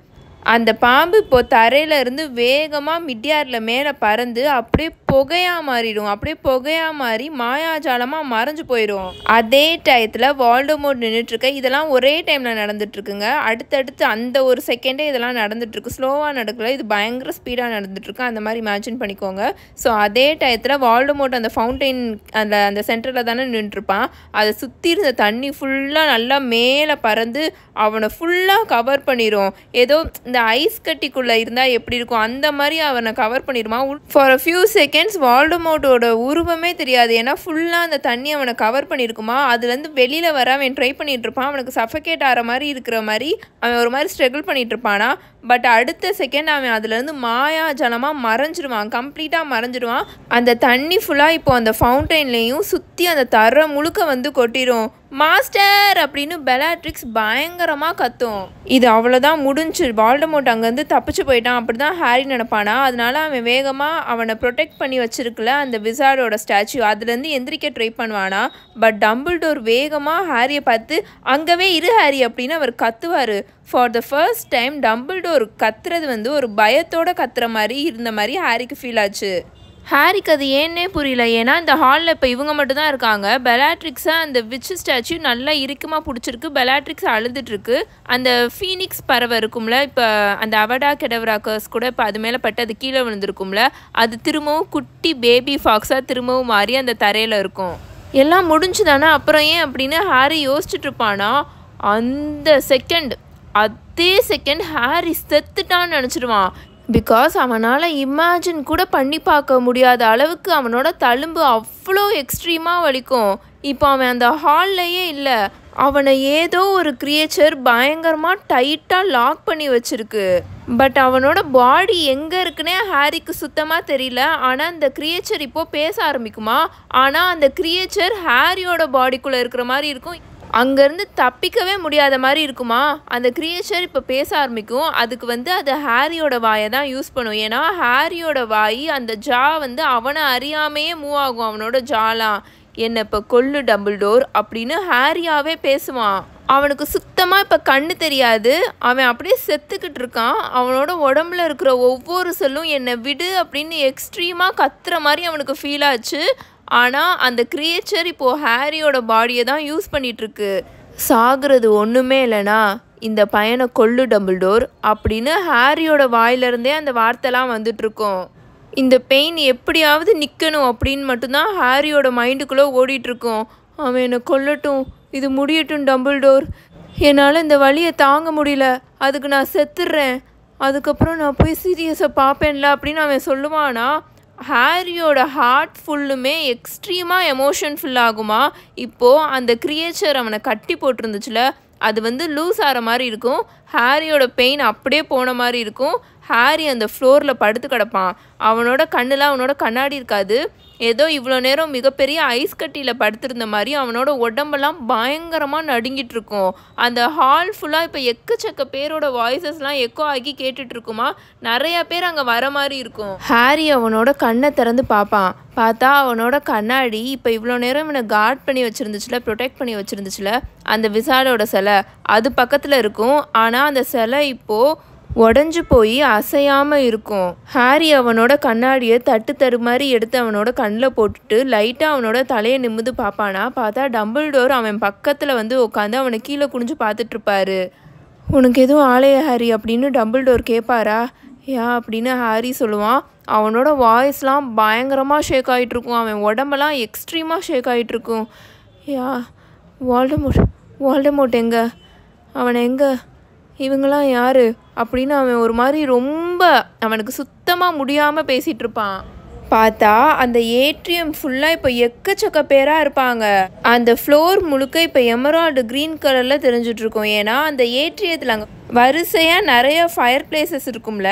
[SPEAKER 1] அந்த பாம்பு இப்போ தரையில இருந்து வேகமாக மிட்யார்டில் மேலே பறந்து அப்படியே புகையாக மாறிடும். அப்படியே புகையாக மாறி மாயாஜாலமாக மறைஞ்சு போயிடும். அதே டயத்தில் வால்டமோர்ட் நின்றுட்டுருக்க. இதெல்லாம் ஒரே டைமில் நடந்துட்டுருக்குங்க. அடுத்தடுத்து அந்த ஒரு செகண்டே இதெல்லாம் நடந்துட்டுருக்கு. ஸ்லோவாக நடக்கல, இது பயங்கர ஸ்பீடாக நடந்துட்டுருக்கு. அந்த மாதிரி இமேஜின் பண்ணிக்கோங்க. ஸோ அதே டயத்தில் வால்டமோர்ட் அந்த ஃபவுண்டைன் அந்த சென்டரில் தானே நின்றுட்டுருப்பான். அதை சுற்றி இருந்த தண்ணி ஃபுல்லாக நல்லா மேலே பறந்து அவனை ஃபுல்லாக கவர் பண்ணிடும். ஏதோ இந்த ஐஸ் கட்டிக்குள்ளே இருந்தால் எப்படி இருக்கும் அந்த மாதிரி அவனை கவர் பண்ணிடுமா. ஃபார் அ ஃபியூ செகண்ட்ஸ் வால்டமோர்ட்டோட உருவமே தெரியாது. ஏன்னா ஃபுல்லாக அந்த தண்ணி அவனை கவர் பண்ணியிருக்குமா. அதுலேருந்து வெளியில் வர அவன் ட்ரை பண்ணிகிட்டு இருப்பான். அவனுக்கு சஃபகேட் ஆகிற மாதிரி இருக்கிற மாதிரி அவன் ஒரு மாதிரி ஸ்ட்ரகிள் பண்ணிகிட்டு இருப்பானா. பட் அடுத்த செகண்ட் அவன் அதுலேருந்து மாயாஜலமாக மறைஞ்சிடுவான். கம்ப்ளீட்டாக மறைஞ்சிடுவான். அந்த தண்ணி ஃபுல்லாக இப்போ அந்த ஃபவுண்டைன்லேயும் சுற்றி அந்த தர முழுக்க வந்து கொட்டிடும். மாஸ்டர் அப்படின்னு பெலாட்ரிக்ஸ் பயங்கரமாக கத்தும். இது அவ்வளோதான் முடிஞ்சு. வால்டமோர்ட் அங்கேருந்து தப்பிச்சு போயிட்டான். அப்படி தான் ஹாரி நினைப்பானா. அதனால அவன் வேகமாக அவனை ப்ரொடெக்ட் பண்ணி வச்சிருக்கல அந்த விசார்டோட ஸ்டாச்சு, அதுலேருந்து எந்திரிக்க ட்ரை பண்ணுவானா. பட் டம்பிள்டோர் வேகமாக ஹாரியை பார்த்து அங்கவே இரு ஹாரி அப்படின்னு அவர் கத்துவார். For the first time Dumbledore கத்துறது வந்து ஒரு பயத்தோட கத்துற மாதிரி இருந்த மாதிரி ஹாரிக்கு ஃபீல் ஆச்சு. ஹாரிக்கு அது ஏன்னே புரியல. ஏன்னா இந்த ஹாலில் இப்போ இவங்க மட்டும்தான் இருக்காங்க. பெலாட்ரிக்ஸை அந்த விச் ஸ்டாச்சு நல்லா இறுக்கமாக பிடிச்சிருக்கு. பெலாட்ரிக்ஸ் அழுதுட்டுருக்கு. அந்த ஃபீனிக்ஸ் பறவை இருக்கும்ல, இப்போ அந்த அவடா கெடவராக்கர்ஸ் கூட இப்போ அது மேலே பட்டு அது கீழே விழுந்திருக்கும்ல, அது திரும்பவும் குட்டி பேபி ஃபாக்ஸாக திரும்பவும் மாறி அந்த தரையில் இருக்கும். எல்லாம் முடிஞ்சுதானே அப்புறம் ஏன் அப்படின்னு ஹாரி யோசிச்சுட்டு இருப்பானா. அந்த செகண்ட் அதே செகண்ட் ஹாரி செத்துட்டான்னு நினச்சிடுவான். பிகாஸ் அவனால் இமேஜின் கூட பண்ணி பார்க்க முடியாத அளவுக்கு அவனோட தழும்பு அவ்வளோ எக்ஸ்ட்ரீமாக வலிக்கும். இப்போ அவன் அந்த ஹால்லையே இல்லை. அவனை ஏதோ ஒரு கிரியேச்சர் பயங்கரமாக டைட்டாக லாக் பண்ணி வச்சிருக்கு. பட் அவனோட பாடி எங்கே இருக்குன்னே ஹாரிக்கு சுத்தமாக தெரியல. ஆனால் அந்த கிரியேச்சர் இப்போது பேச ஆரம்பிக்குமா. ஆனால் அந்த கிரியேச்சர் ஹாரியோட பாடிக்குள்ளே இருக்கிற மாதிரி இருக்கும். அங்கேருந்து தப்பிக்கவே முடியாத மாதிரி இருக்குமா. அந்த கிரியேச்சர் இப்போ பேச ஆரம்பிக்கும். அதுக்கு வந்து அது ஹாரியோட வாயை தான் யூஸ் பண்ணும். ஏன்னா ஹாரியோட வாய் அந்த ஜா வந்து அவனை அறியாமையே மூவ் ஆகும். அவனோட ஜாலாம் என்னை இப்போ கொல்லு டம்பிள்டோர் அப்படின்னு ஹாரியாவே பேசுவான். அவனுக்கு சுத்தமாக இப்போ கண்ணு தெரியாது. அவன் அப்படியே செத்துக்கிட்டு இருக்கான். அவனோட உடம்புல இருக்கிற ஒவ்வொரு செல்லும் என்னை விடு அப்படின்னு எக்ஸ்ட்ரீமாக கத்துற மாதிரி அவனுக்கு ஃபீல் ஆச்சு. ஆனால் அந்த கிரியேச்சர் இப்போது ஹாரியோட பாடியை தான் யூஸ் பண்ணிகிட்ருக்கு. சாகிறது ஒன்றுமே இல்லைனா இந்த பையனை கொல்லு டம்பிள்டோர் அப்படின்னு ஹாரியோட வாயிலிருந்தே அந்த வார்த்தைலாம் வந்துட்டுருக்கோம். இந்த பெயின் எப்படியாவது நிற்கணும் அப்படின்னு மட்டும்தான் ஹாரியோட மைண்டுக்குள்ளே ஓடிட்டுருக்கோம். அவன் என்னை கொல்லட்டும், இது முடியட்டும் டம்பிள்டோர், என்னால் இந்த வலியை தாங்க முடியல, அதுக்கு நான் செத்துடுறேன், அதுக்கப்புறம் நான் போய் சீரியஸை பார்ப்பேன்ல அப்படின்னு அவன் சொல்லுவானா. ஹாரியோட ஹார்ட் ஃபுல்லுமே எக்ஸ்ட்ரீமாக எமோஷன் ஃபுல் ஆகுமா. இப்போது அந்த கிரியேச்சர் அவனை கட்டி போட்டிருந்துச்சுல, அது வந்து லூஸ் ஆகிற மாதிரி இருக்கும். ஹாரியோட பெயின் அப்படியே போன மாதிரி இருக்கும். ஹாரி அந்த ஃப்ளோரில் படுத்து கிடப்பான். அவனோட கண்ணில் அவனோட கண்ணாடி இருக்காது. ஏதோ இவ்வளோ நேரம் மிகப்பெரிய ஐஸ் கட்டியில் படுத்திருந்த மாதிரி அவனோட உடம்பெல்லாம் பயங்கரமாக நடுங்கிட்டு இருக்கும். அந்த ஹால் ஃபுல்லாக இப்போ எக்கச்சக்க பேரோட வாய்ஸஸ்லாம் எக்கோ ஆகி கேட்டுட்ருக்குமா. நிறையா பேர் அங்கே வர மாதிரி இருக்கும். ஹாரி அவனோட கண்ணை திறந்து பார்ப்பான். பார்த்தா அவனோட கண்ணாடி இப்போ இவ்வளோ நேரம் இவனை கார்ட் பண்ணி வச்சுருந்துச்சுல, ப்ரொடெக்ட் பண்ணி வச்சுருந்துச்சுல, அந்த விசாலோட சிலை அது பக்கத்தில் இருக்கும். ஆனால் அந்த சிலை இப்போது உடஞ்சி போய் அசையாமல் இருக்கும். ஹாரி அவனோட கண்ணாடியை தட்டு தரு மாதிரி எடுத்து அவனோட கண்ணில் போட்டுட்டு லைட்டாக அவனோட தலையை நிமிந்து பார்ப்பானா. பார்த்தா டம்பிள்டோர் அவன் பக்கத்தில் வந்து உட்காந்து அவனை கீழே குனிஞ்சு பார்த்துட்ருப்பாரு. உனக்கு எதுவும் ஆலையா ஹாரி அப்படின்னு டம்பிள்டோர் கேட்பாரா. யா அப்படின்னு ஹாரி சொல்லுவான். அவனோட வாய்ஸ்லாம் பயங்கரமாக ஷேக் ஆகிட்ருக்கும். அவன் உடம்பெல்லாம் எக்ஸ்ட்ரீமாக ஷேக் ஆகிட்ருக்கும். யா வால்டமோர்ட் எங்கே, அவன் எங்கே, இவங்களாம் யார் அப்படின்னு அவன் ஒரு மாதிரி ரொம்ப அவனுக்கு சுத்தமாக முடியாமல் பேசிகிட்டு இருப்பான். பார்த்தா அந்த ஏட்ரியம் ஃபுல்லாக இப்போ எக்கச்சக்க பேராக இருப்பாங்க. அந்த ஃப்ளோர் முழுக்க இப்போ எமரால்டு க்ரீன் கலரில் தெரிஞ்சிட்ருக்கும். ஏன்னா அந்த ஏட்ரியத்தில் அங்கே வரிசையாக நிறைய ஃபயர் பிளேசஸ் இருக்கும்ல,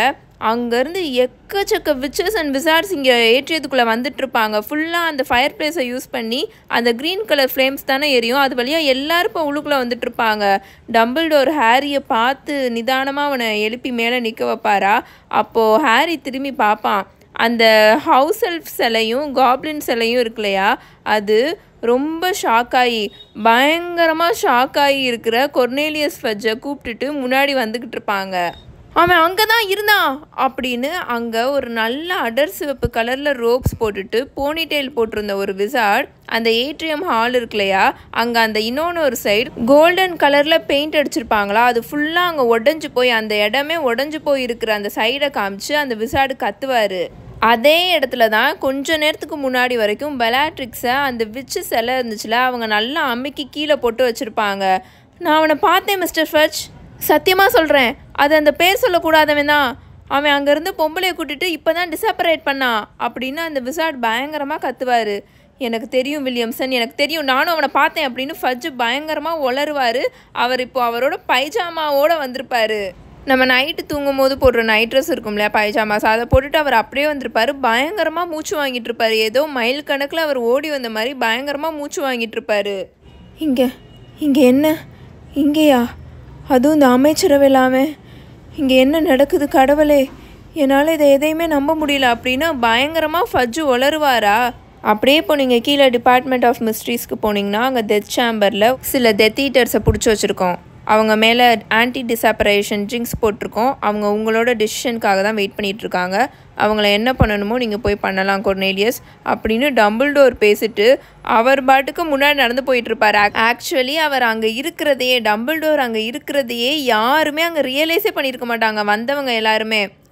[SPEAKER 1] அங்கேருந்து எக்கச்சக்க விச்சஸ் அண்ட் விசார்ட்ஸ் இங்கே ஏற்றியதுக்குள்ளே வந்துட்டுருப்பாங்க. ஃபுல்லாக அந்த ஃபயர் பிளேஸை யூஸ் பண்ணி அந்த க்ரீன் கலர் ஃப்ளேம்ஸ் தானே எரியும். அது வழியாக எல்லோரும் இப்போ உள்ளுக்குள்ளே வந்துட்டுருப்பாங்க. டம்பிள்டோர் ஹாரியை பார்த்து நிதானமாக அவனை எழுப்பி மேலே நிற்க வைப்பாரா. அப்போது ஹாரி திரும்பி பார்ப்பான். அந்த ஹவுஸ் எல்ஃப் சிலையும் காப்ளின் சிலையும் இருக்கு இல்லையா, அது ரொம்ப ஷாக்காகி பயங்கரமாக ஷாக்காகி இருக்கிற கொர்னேலியஸ் ஃபட்ஜை கூப்பிட்டுட்டு முன்னாடி வந்துக்கிட்டு இருப்பாங்க. அவன் அங்கே தான் இருந்தான் அப்படின்னு அங்கே ஒரு நல்ல அடர் சிவப்பு கலரில் ரோப்ஸ் போட்டுட்டு போனிடெயில் போட்டிருந்த ஒரு விசார்ட் அந்த ஏட்ரியம் ஹால் இருக்கு இல்லையா, அங்கே அந்த இன்னொன்று ஒரு சைடு கோல்டன் கலரில் பெயிண்ட் அடிச்சிருப்பாங்களா, அது ஃபுல்லாக அங்கே உடஞ்சி போய் அந்த இடமே உடஞ்சி போய் இருக்கிற அந்த சைடை காமிச்சு அந்த விசார்டு கத்துவார். அதே இடத்துல தான் கொஞ்ச நேரத்துக்கு முன்னாடி வரைக்கும் பெலாட்ரிக்ஸை அந்த விச்சு சிலை இருந்துச்சுல, அவங்க நல்லா அம்மிக்கு கீழே போட்டு வச்சுருப்பாங்க. நான் அவனை பார்த்தேன் மிஸ்டர் ஃபட்ஜ், சத்தியமாக சொல்கிறேன், அது அந்த பேர் சொல்லக்கூடாதவன் தான். அவன் அங்கேருந்து பொம்பளையை கூட்டிகிட்டு இப்போ தான் டிஸாப்பரேட் பண்ணான் அப்படின்னு அந்த விசார்ட் பயங்கரமாக கத்துவார். எனக்கு தெரியும் வில்லியம்சன், எனக்கு தெரியும், நானும் அவனை பார்த்தேன் அப்படின்னு ஃபட்ஜு பயங்கரமாக உளருவார். அவர் இப்போது அவரோட பைஜாமாவோடு வந்திருப்பார். நம்ம நைட்டு தூங்கும் போது போடுற நைட் ட்ரெஸ் இருக்கும் இல்லையா, பைஜாமாஸ், அதை போட்டுட்டு அவர் அப்படியே வந்திருப்பார். பயங்கரமாக மூச்சு வாங்கிட்டு இருப்பார். ஏதோ மைல் கணக்கில் அவர் ஓடி வந்த மாதிரி பயங்கரமாக மூச்சு வாங்கிட்டு இருப்பார். இங்கே என்ன, இங்கேயா, அதுவும் இந்த அமைச்சரவை இல்லாமல் இங்கே என்ன நடக்குது கடவுளே, என்னால் இதை எதையுமே நம்ப முடியல அப்படின்னு பயங்கரமாக ஃபட்ஜு உளருவாரா. அப்படியே இப்போ நீங்கள் கீழே டிபார்ட்மெண்ட் ஆஃப் மிஸ்ட்ரீஸ்க்கு போனீங்கன்னா அங்கே டெத் சேம்பரில் சில டெத் ஈட்டர்ஸை பிடிச்சி வச்சுருக்கோம். அவங்க மேலே ஆன்டி டிஸாப்பரேஷன் ட்ரிங்க்ஸ் போட்டிருக்கோம். அவங்க உங்களோட டெசிஷனுக்காக தான் வெயிட் பண்ணிகிட்ருக்காங்க. அவங்கள என்ன பண்ணணுமோ நீங்கள் போய் பண்ணலாம் கொர்னேலியஸ் அப்படின்னு டம்பிள்டோர் பேசிட்டு அவர் பாட்டுக்கு முன்னாடி நடந்து போயிட்டுருப்பார். ஆக்சுவலி அவர் அங்கே இருக்கிறதையே, டம்பிள்டோர் அங்கே இருக்கிறதையே யாருமே அங்கே ரியலைஸே பண்ணியிருக்க மாட்டாங்க.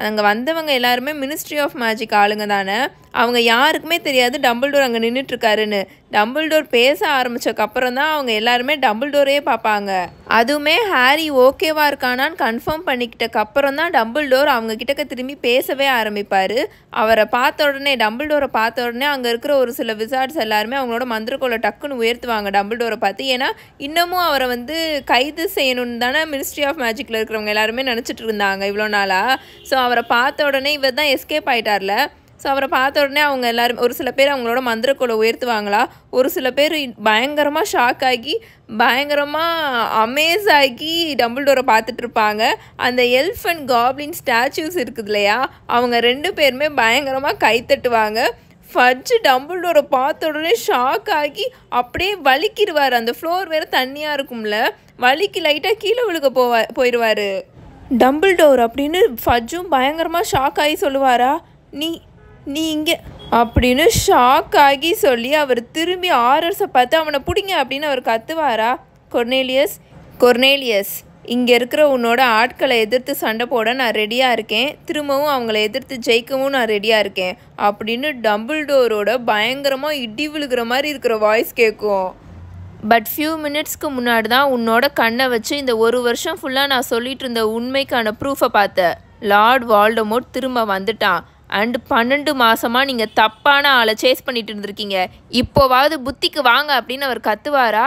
[SPEAKER 1] அங்கே வந்தவங்க எல்லாருமே மினிஸ்ட்ரி ஆஃப் மேஜிக் ஆளுங்க தானே. அவங்க யாருக்குமே தெரியாது டம்பிள்டோர் அங்கே நின்றுட்டுருக்காருன்னு. டம்பிள்டோர் பேச ஆரம்பித்ததுக்கப்புறம் தான் அவங்க எல்லாருமே டம்பிள்டோரே பார்ப்பாங்க. அதுவுமே ஹாரி ஓகேவா இருக்கானான்னு கன்ஃபார்ம் பண்ணிக்கிட்டக்கப்புறம் தான் டம்பிள்டோர் அவங்க கிட்டக்க திரும்பி பேசவே ஆரம்பிப்பார். அவரை பார்த்த உடனே, டம்பிள்டோரை பார்த்த உடனே அங்கே இருக்கிற ஒரு சில விசார்ட்ஸ் எல்லாருமே அவங்களோட மந்திரக்கோலை டக்குன்னு உயர்த்துவாங்க டம்பிள்டோரை பார்த்து. ஏன்னா இன்னமும் அவரை கைது செய்யணும்னு தானே மினிஸ்ட்ரி ஆஃப் மேஜிக்கில் இருக்கிறவங்க எல்லாருமே நினச்சிட்டு இருந்தாங்க இவ்வளோ நாளாக. ஸோ அவரை பார்த்த உடனே இவர் தான் எஸ்கேப் ஆகிட்டார்ல. ஸோ அவரை பார்த்த உடனே அவங்க எல்லாரும், ஒரு சில பேர் அவங்களோட மந்திரக்கோலை உயர்த்துவாங்களா, ஒரு சில பேர் பயங்கரமாக ஷாக் ஆகி பயங்கரமாக அமேஸ் ஆகி டம்பிள்டோரை பார்த்துட்டு இருப்பாங்க. அந்த எல்ஃப் அண்ட் காப்ளின் ஸ்டாச்சூஸ் இருக்குது இல்லையா, அவங்க 2 பேருமே பயங்கரமாக கைத்தட்டுவாங்க. ஃபட்ஜு டம்பிள்டோரை பார்த்த உடனே ஷாக் ஆகி அப்படியே வலிக்கிடுவார். அந்த ஃப்ளோர் வேறு தண்ணியாக இருக்கும்ல, வலிக்கு லைட்டாக கீழே விழுக போயிடுவார் டம்பிள்டோர் அப்படின்னு. ஃபட்ஜும் பயங்கரமாக ஷாக் ஆகி சொல்லுவாரா, நீ இங்கே அப்படின்னு ஷாக் ஆகி சொல்லி அவர் திரும்பி ஆரர்ஸை பார்த்து அவனை பிடிங்க அப்படின்னு அவர் கத்துவாரா. கொர்னேலியஸ் இங்கே இருக்கிற உன்னோட ஆட்களை எதிர்த்து சண்டை போட நான் ரெடியாக இருக்கேன், திரும்பவும் அவங்கள எதிர்த்து ஜெயிக்கவும் நான் ரெடியாக இருக்கேன் அப்படின்னு டம்பிள்டோரோட பயங்கரமாக இடி விழுகிற மாதிரி இருக்கிற வாய்ஸ் கேட்கும். பட் ஃபியூ மினிட்ஸ்க்கு முன்னாடி தான் உன்னோட கண்ணை வச்சு இந்த 1 வருஷம் ஃபுல்லாக நான் சொல்லிட்டு இருந்த உண்மைக்கான ப்ரூஃபை பார்த்த லார்ட் வால்டமோர்ட் திரும்ப வந்துட்டான். அண்டு 12 மாதமாக நீங்கள் தப்பான ஆளை சேஸ் பண்ணிட்டு இருந்திருக்கீங்க, இப்போவாவது புத்திக்கு வாங்க அப்படின்னு அவர் கத்துவாரா.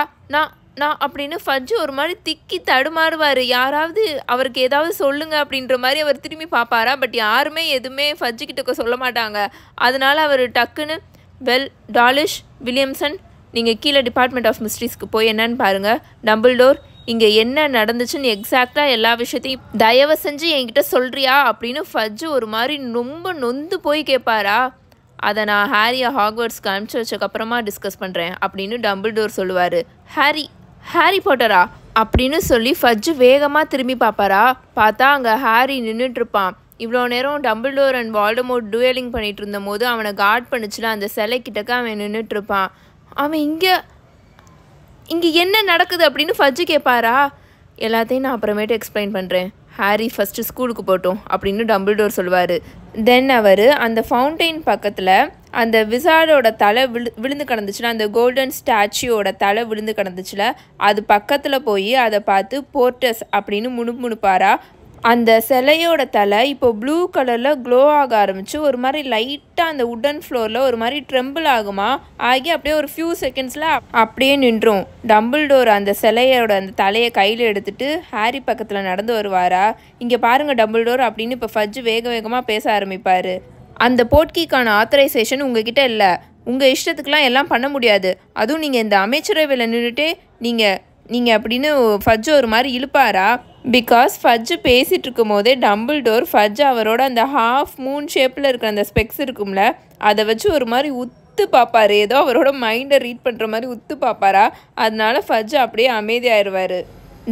[SPEAKER 1] நான் அப்படின்னு ஃபட்ஜு ஒரு மாதிரி திக்கி தடுமாறுவார். யாராவது அவருக்கு ஏதாவது சொல்லுங்க அப்படின்ற மாதிரி அவர் திரும்பி பார்ப்பாரா. பட் யாருமே எதுவுமே ஃபட்ஜு கிட்ட சொல்ல மாட்டாங்க. அதனால அவர் டக்குன்னு, டாலிஷ், வில்லியம்சன், நீங்கள் கீழே டிபார்ட்மெண்ட் ஆஃப் மிஸ்ட்ரீஸ்க்கு போய் என்னன்னு பாருங்கள். டம்பிள்டோர் இங்கே என்ன நடந்துச்சுன்னு எக்ஸாக்டாக எல்லா விஷயத்தையும் தயவு செஞ்சு என்கிட்ட சொல்கிறியா அப்படின்னு ஃபட்ஜு ஒரு மாதிரி ரொம்ப நொந்து போய் கேட்பாரா. அதை நான் ஹாரியை ஹாக்வர்ட்ஸ்க்கு அனுப்பிச்சி வச்சக்கப்புறமா டிஸ்கஸ் பண்ணுறேன் அப்படின்னு டம்பிள்டோர் சொல்லுவார். ஹாரி பாட்டரா அப்படின்னு சொல்லி ஃபட்ஜு வேகமாக திரும்பி பார்ப்பாரா. பார்த்தா அங்கே ஹாரி நின்றுட்டுருப்பான். இவ்வளோ நேரம் டம்பிள்டோர் அண்ட் வால்டமோர்ட் டூயலிங் பண்ணிகிட்டு இருந்த போது அவனை கார்ட் பண்ணிச்சுல, அந்த சிலை கிட்டக்க அவன் நின்றுட்டுருப்பான். அவன் இங்கே என்ன நடக்குது அப்படின்னு ஃபட்ஜு கேட்பாரா. எல்லாத்தையும் நான் அப்புறமேட்டு எக்ஸ்பிளைன் பண்ணுறேன், ஹாரி ஃபஸ்ட்டு ஸ்கூலுக்கு போட்டோம் அப்படின்னு டம்பிள்டோர் சொல்லுவார். தென் அவர் அந்த ஃபவுண்டெயின் பக்கத்தில் அந்த விசார்டோட தலை விழுந்து கிடந்துச்சுல, அந்த கோல்டன் ஸ்டாச்சுவோட தலை விழுந்து கிடந்துச்சுல, அது பக்கத்தில் போய் அதை பார்த்து போர்ட்டஸ் அப்படின்னு முணுமுணுப்பாரா. அந்த சிலையோட தலை இப்போ ப்ளூ கலரில் க்ளோ ஆக ஆரம்பிச்சு ஒரு மாதிரி லைட்டாக அந்த உட்டன் ஃப்ளோரில் ஒரு மாதிரி ட்ரெம்பிள் ஆகுமா, ஆகி அப்படியே ஒரு ஃபியூ செகண்ட்ஸில் அப்படியே நின்றும். டம்பிள்டோர் அந்த சிலையோட அந்த தலையை கையில் எடுத்துகிட்டு ஹாரி பக்கத்தில் நடந்து வருவாரா. இங்கே பாருங்கள் டம்பிள்டோர் அப்படின்னு இப்போ ஃபட்ஜு வேகமாக பேச ஆரம்பிப்பார். அந்த போட்கிக்கான ஆத்தரைசேஷன் உங்ககிட்ட இல்லை, உங்கள் இஷ்டத்துக்கெலாம் எல்லாம் பண்ண முடியாது, அதுவும் நீங்கள் இந்த அமைச்சரவையில் நின்றுட்டே நீங்கள் அப்படின்னு ஃபட்ஜு ஒரு மாதிரி இழுப்பாரா. பிகாஸ் ஃபட்ஜு பேசிகிட்டு இருக்கும் போதே டம்பிள்டோர் ஃபட்ஜு அவரோட அந்த ஹாஃப் மூன் ஷேப்பில் இருக்கிற அந்த ஸ்பெக்ஸ் இருக்கும்ல, அதை வச்சு ஒரு மாதிரி உத்து பார்ப்பார். ஏதோ அவரோட மைண்டை ரீட் பண்ணுற மாதிரி உத்து பார்ப்பாரா. அதனால ஃபட்ஜு அப்படியே அமைதியாகிடுவார்.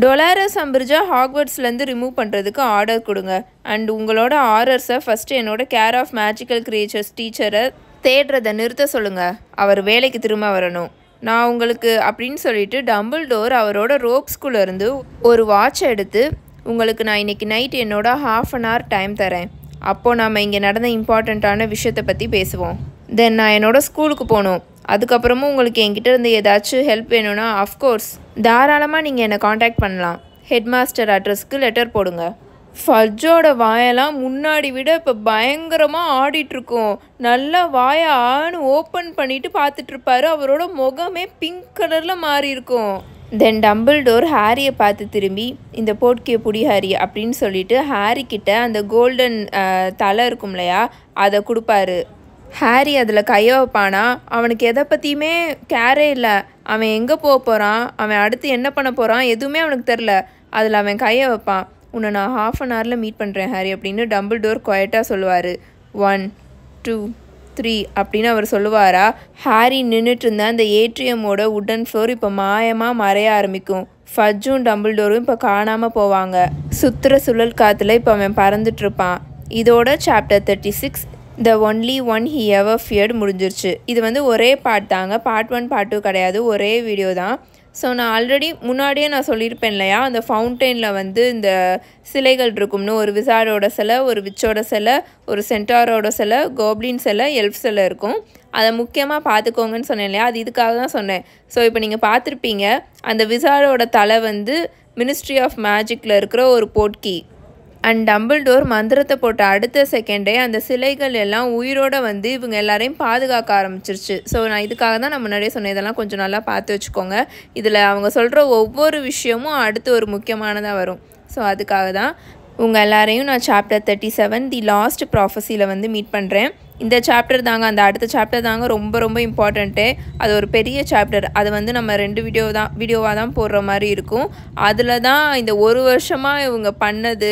[SPEAKER 1] டொலாரஸ் அம்பிரிஜா ஹாக்வர்ட்ஸ்லேருந்து ரிமூவ் பண்ணுறதுக்கு ஆர்டர் கொடுங்க. அண்ட் உங்களோட ஆர்டர்ஸை ஃபஸ்ட்டு என்னோட கேர் ஆஃப் மேஜிக்கல் கிரியேச்சர்ஸ் டீச்சரை தேடுறதை நிறுத்த சொல்லுங்கள். அவர் வேலைக்கு திரும்ப வரணும். நான் உங்களுக்கு அப்படின்னு சொல்லிட்டு டம்பிள்டோர் அவரோட ரோப்ஸ்குள்ளேருந்து ஒரு வாட்சை எடுத்து, உங்களுக்கு நான் இன்றைக்கி நைட் என்னோட 1/2 hour டைம் தரேன். அப்போது நம்ம இங்கே நடந்த இம்பார்ட்டண்ட்டான விஷயத்தை பற்றி பேசுவோம். தென் நான் என்னோட ஸ்கூலுக்கு போகணும். அதுக்கப்புறமும் உங்களுக்கு என்கிட்ட இருந்து ஏதாச்சும் ஹெல்ப் வேணும்னா அஃப்கோர்ஸ் தாராளமாக நீங்கள் என்னை காண்டாக்ட் பண்ணலாம். ஹெட் மாஸ்டர் அட்ரஸ்க்கு லெட்டர் போடுங்க. ஃபட்ஜோட வாயெல்லாம் முன்னாடி விட இப்போ பயங்கரமாக ஆடிட்டுருக்கோம். நல்லா வாயை ஓப்பன் பண்ணிவிட்டு பார்த்துட்ருப்பாரு. அவரோட முகமே பிங்க் கலரில் மாறி இருக்கும். தென் டம்பிள்டோர் ஹாரியை பார்த்து திரும்பி, இந்த போட்கே புடி ஹாரி அப்படின்னு சொல்லிட்டு ஹாரி கிட்ட அந்த கோல்டன் தலை இருக்கும் இல்லையா, அதை கொடுப்பாரு. ஹாரி அதில் கையை வைப்பானா, அவனுக்கு எதை பற்றியுமே கேரே இல்லை. அவன் எங்கே போக போகிறான், அவன் அடுத்து என்ன பண்ண போகிறான், எதுவுமே அவனுக்கு தெரில. அதில் அவன் கையை வைப்பான். உன்னை நான் 1/2 hour மீட் பண்ணுறேன் ஹாரி அப்படின்னு டம்பிள்டோர் குவைட்டாக சொல்லுவார். 1 2 3 அப்படின்னு அவர் சொல்லுவாரா. ஹாரி நின்றுட்டு இருந்த அந்த ஏட்ரியமோட உட்டன் ஃப்ளோர் இப்போ மாயமாக மறைய ஆரம்பிக்கும். ஃபட்ஜும் டம்பிள்டோரும் இப்போ காணாமல் போவாங்க. சுற்றுற சுழல் காற்றுல இப்போ அவன் பறந்துட்டுருப்பான். இதோட chapter 36 The Only One He Ever Feared முடிஞ்சிருச்சு. இது வந்து ஒரே பார்ட் தாங்க, பார்ட் 1 பார்ட் 2 கிடையாது, ஒரே வீடியோ தான். ஸோ நான் ஆல்ரெடி முன்னாடியே நான் சொல்லியிருப்பேன் இல்லையா, அந்த ஃபவுண்டெயினில் வந்து இந்த சிலைகள் இருக்கும்னு, ஒரு விசார்டோட சிலை, ஒரு விச்சோட சிலை, ஒரு சென்டாரோட சிலை, கோப்ளின் சிலை, எல்ஃப் சிலை இருக்கும். அதை முக்கியமாக பார்த்துக்கோங்கன்னு சொன்னேன் இல்லையா, அது இதுக்காக தான் சொன்னேன். ஸோ இப்போ நீங்கள் பார்த்துருப்பீங்க, அந்த விசார்டோட தலை வந்து மினிஸ்ட்ரி ஆஃப் மேஜிக்கில் இருக்கிற ஒரு போட்கி. அண்ட் டம்பிள்டோர் மந்திரத்தை போட்ட அடுத்த செகண்டே அந்த சிலைகள் எல்லாம் உயிரோடு வந்து இவங்க எல்லாரையும் பாதுகாக்க ஆரம்பிச்சிருச்சு. ஸோ நான் இதுக்காக தான் நான் முன்னாடியே சொன்னேன், இதெல்லாம் கொஞ்சம் நல்லா பார்த்து வச்சுக்கோங்க. இதில் அவங்க சொல்கிற ஒவ்வொரு விஷயமும் அடுத்து ஒரு முக்கியமானதாக வரும். ஸோ அதுக்காக தான் உங்கள் எல்லாரையும் நான் சாப்டர் 37 தி லாஸ்ட் ப்ராஃபஸியில் வந்து மீட் பண்ணுறேன். இந்த சாப்டர் தாங்க, அந்த அடுத்த சாப்டர் தாங்க ரொம்ப ரொம்ப இம்பார்ட்டண்ட்டு. அது ஒரு பெரிய சாப்டர். அது வந்து நம்ம 2 வீடியோவாக தான் போடுற மாதிரி இருக்கும். அதில் தான் இந்த ஒரு வருஷமாக இவங்க பண்ணது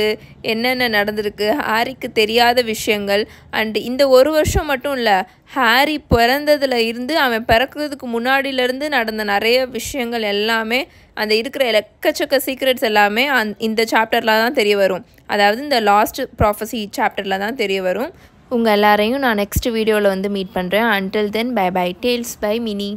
[SPEAKER 1] என்னென்ன நடந்திருக்கு, ஹாரிக்கு தெரியாத விஷயங்கள். அண்டு இந்த ஒரு வருஷம் மட்டும் இல்லை, ஹாரி பிறந்ததில் இருந்து அவன் பிறக்கிறதுக்கு முன்னாடியிலேருந்து நடந்த நிறைய விஷயங்கள் எல்லாமே, அந்த இருக்கிற எக்கச்சக்க சீக்ரெட்ஸ் எல்லாமே இந்த சாப்டரில் தான் தெரிய வரும். அதாவது இந்த லாஸ்ட் ப்ராஃபஸி சாப்டரில் தான் தெரிய வரும். உங்கள் எல்லாரையும் நான் நெக்ஸ்ட் வீடியோவில் வந்து மீட் பண்ணுறேன். Until then bye bye. Tales by mini.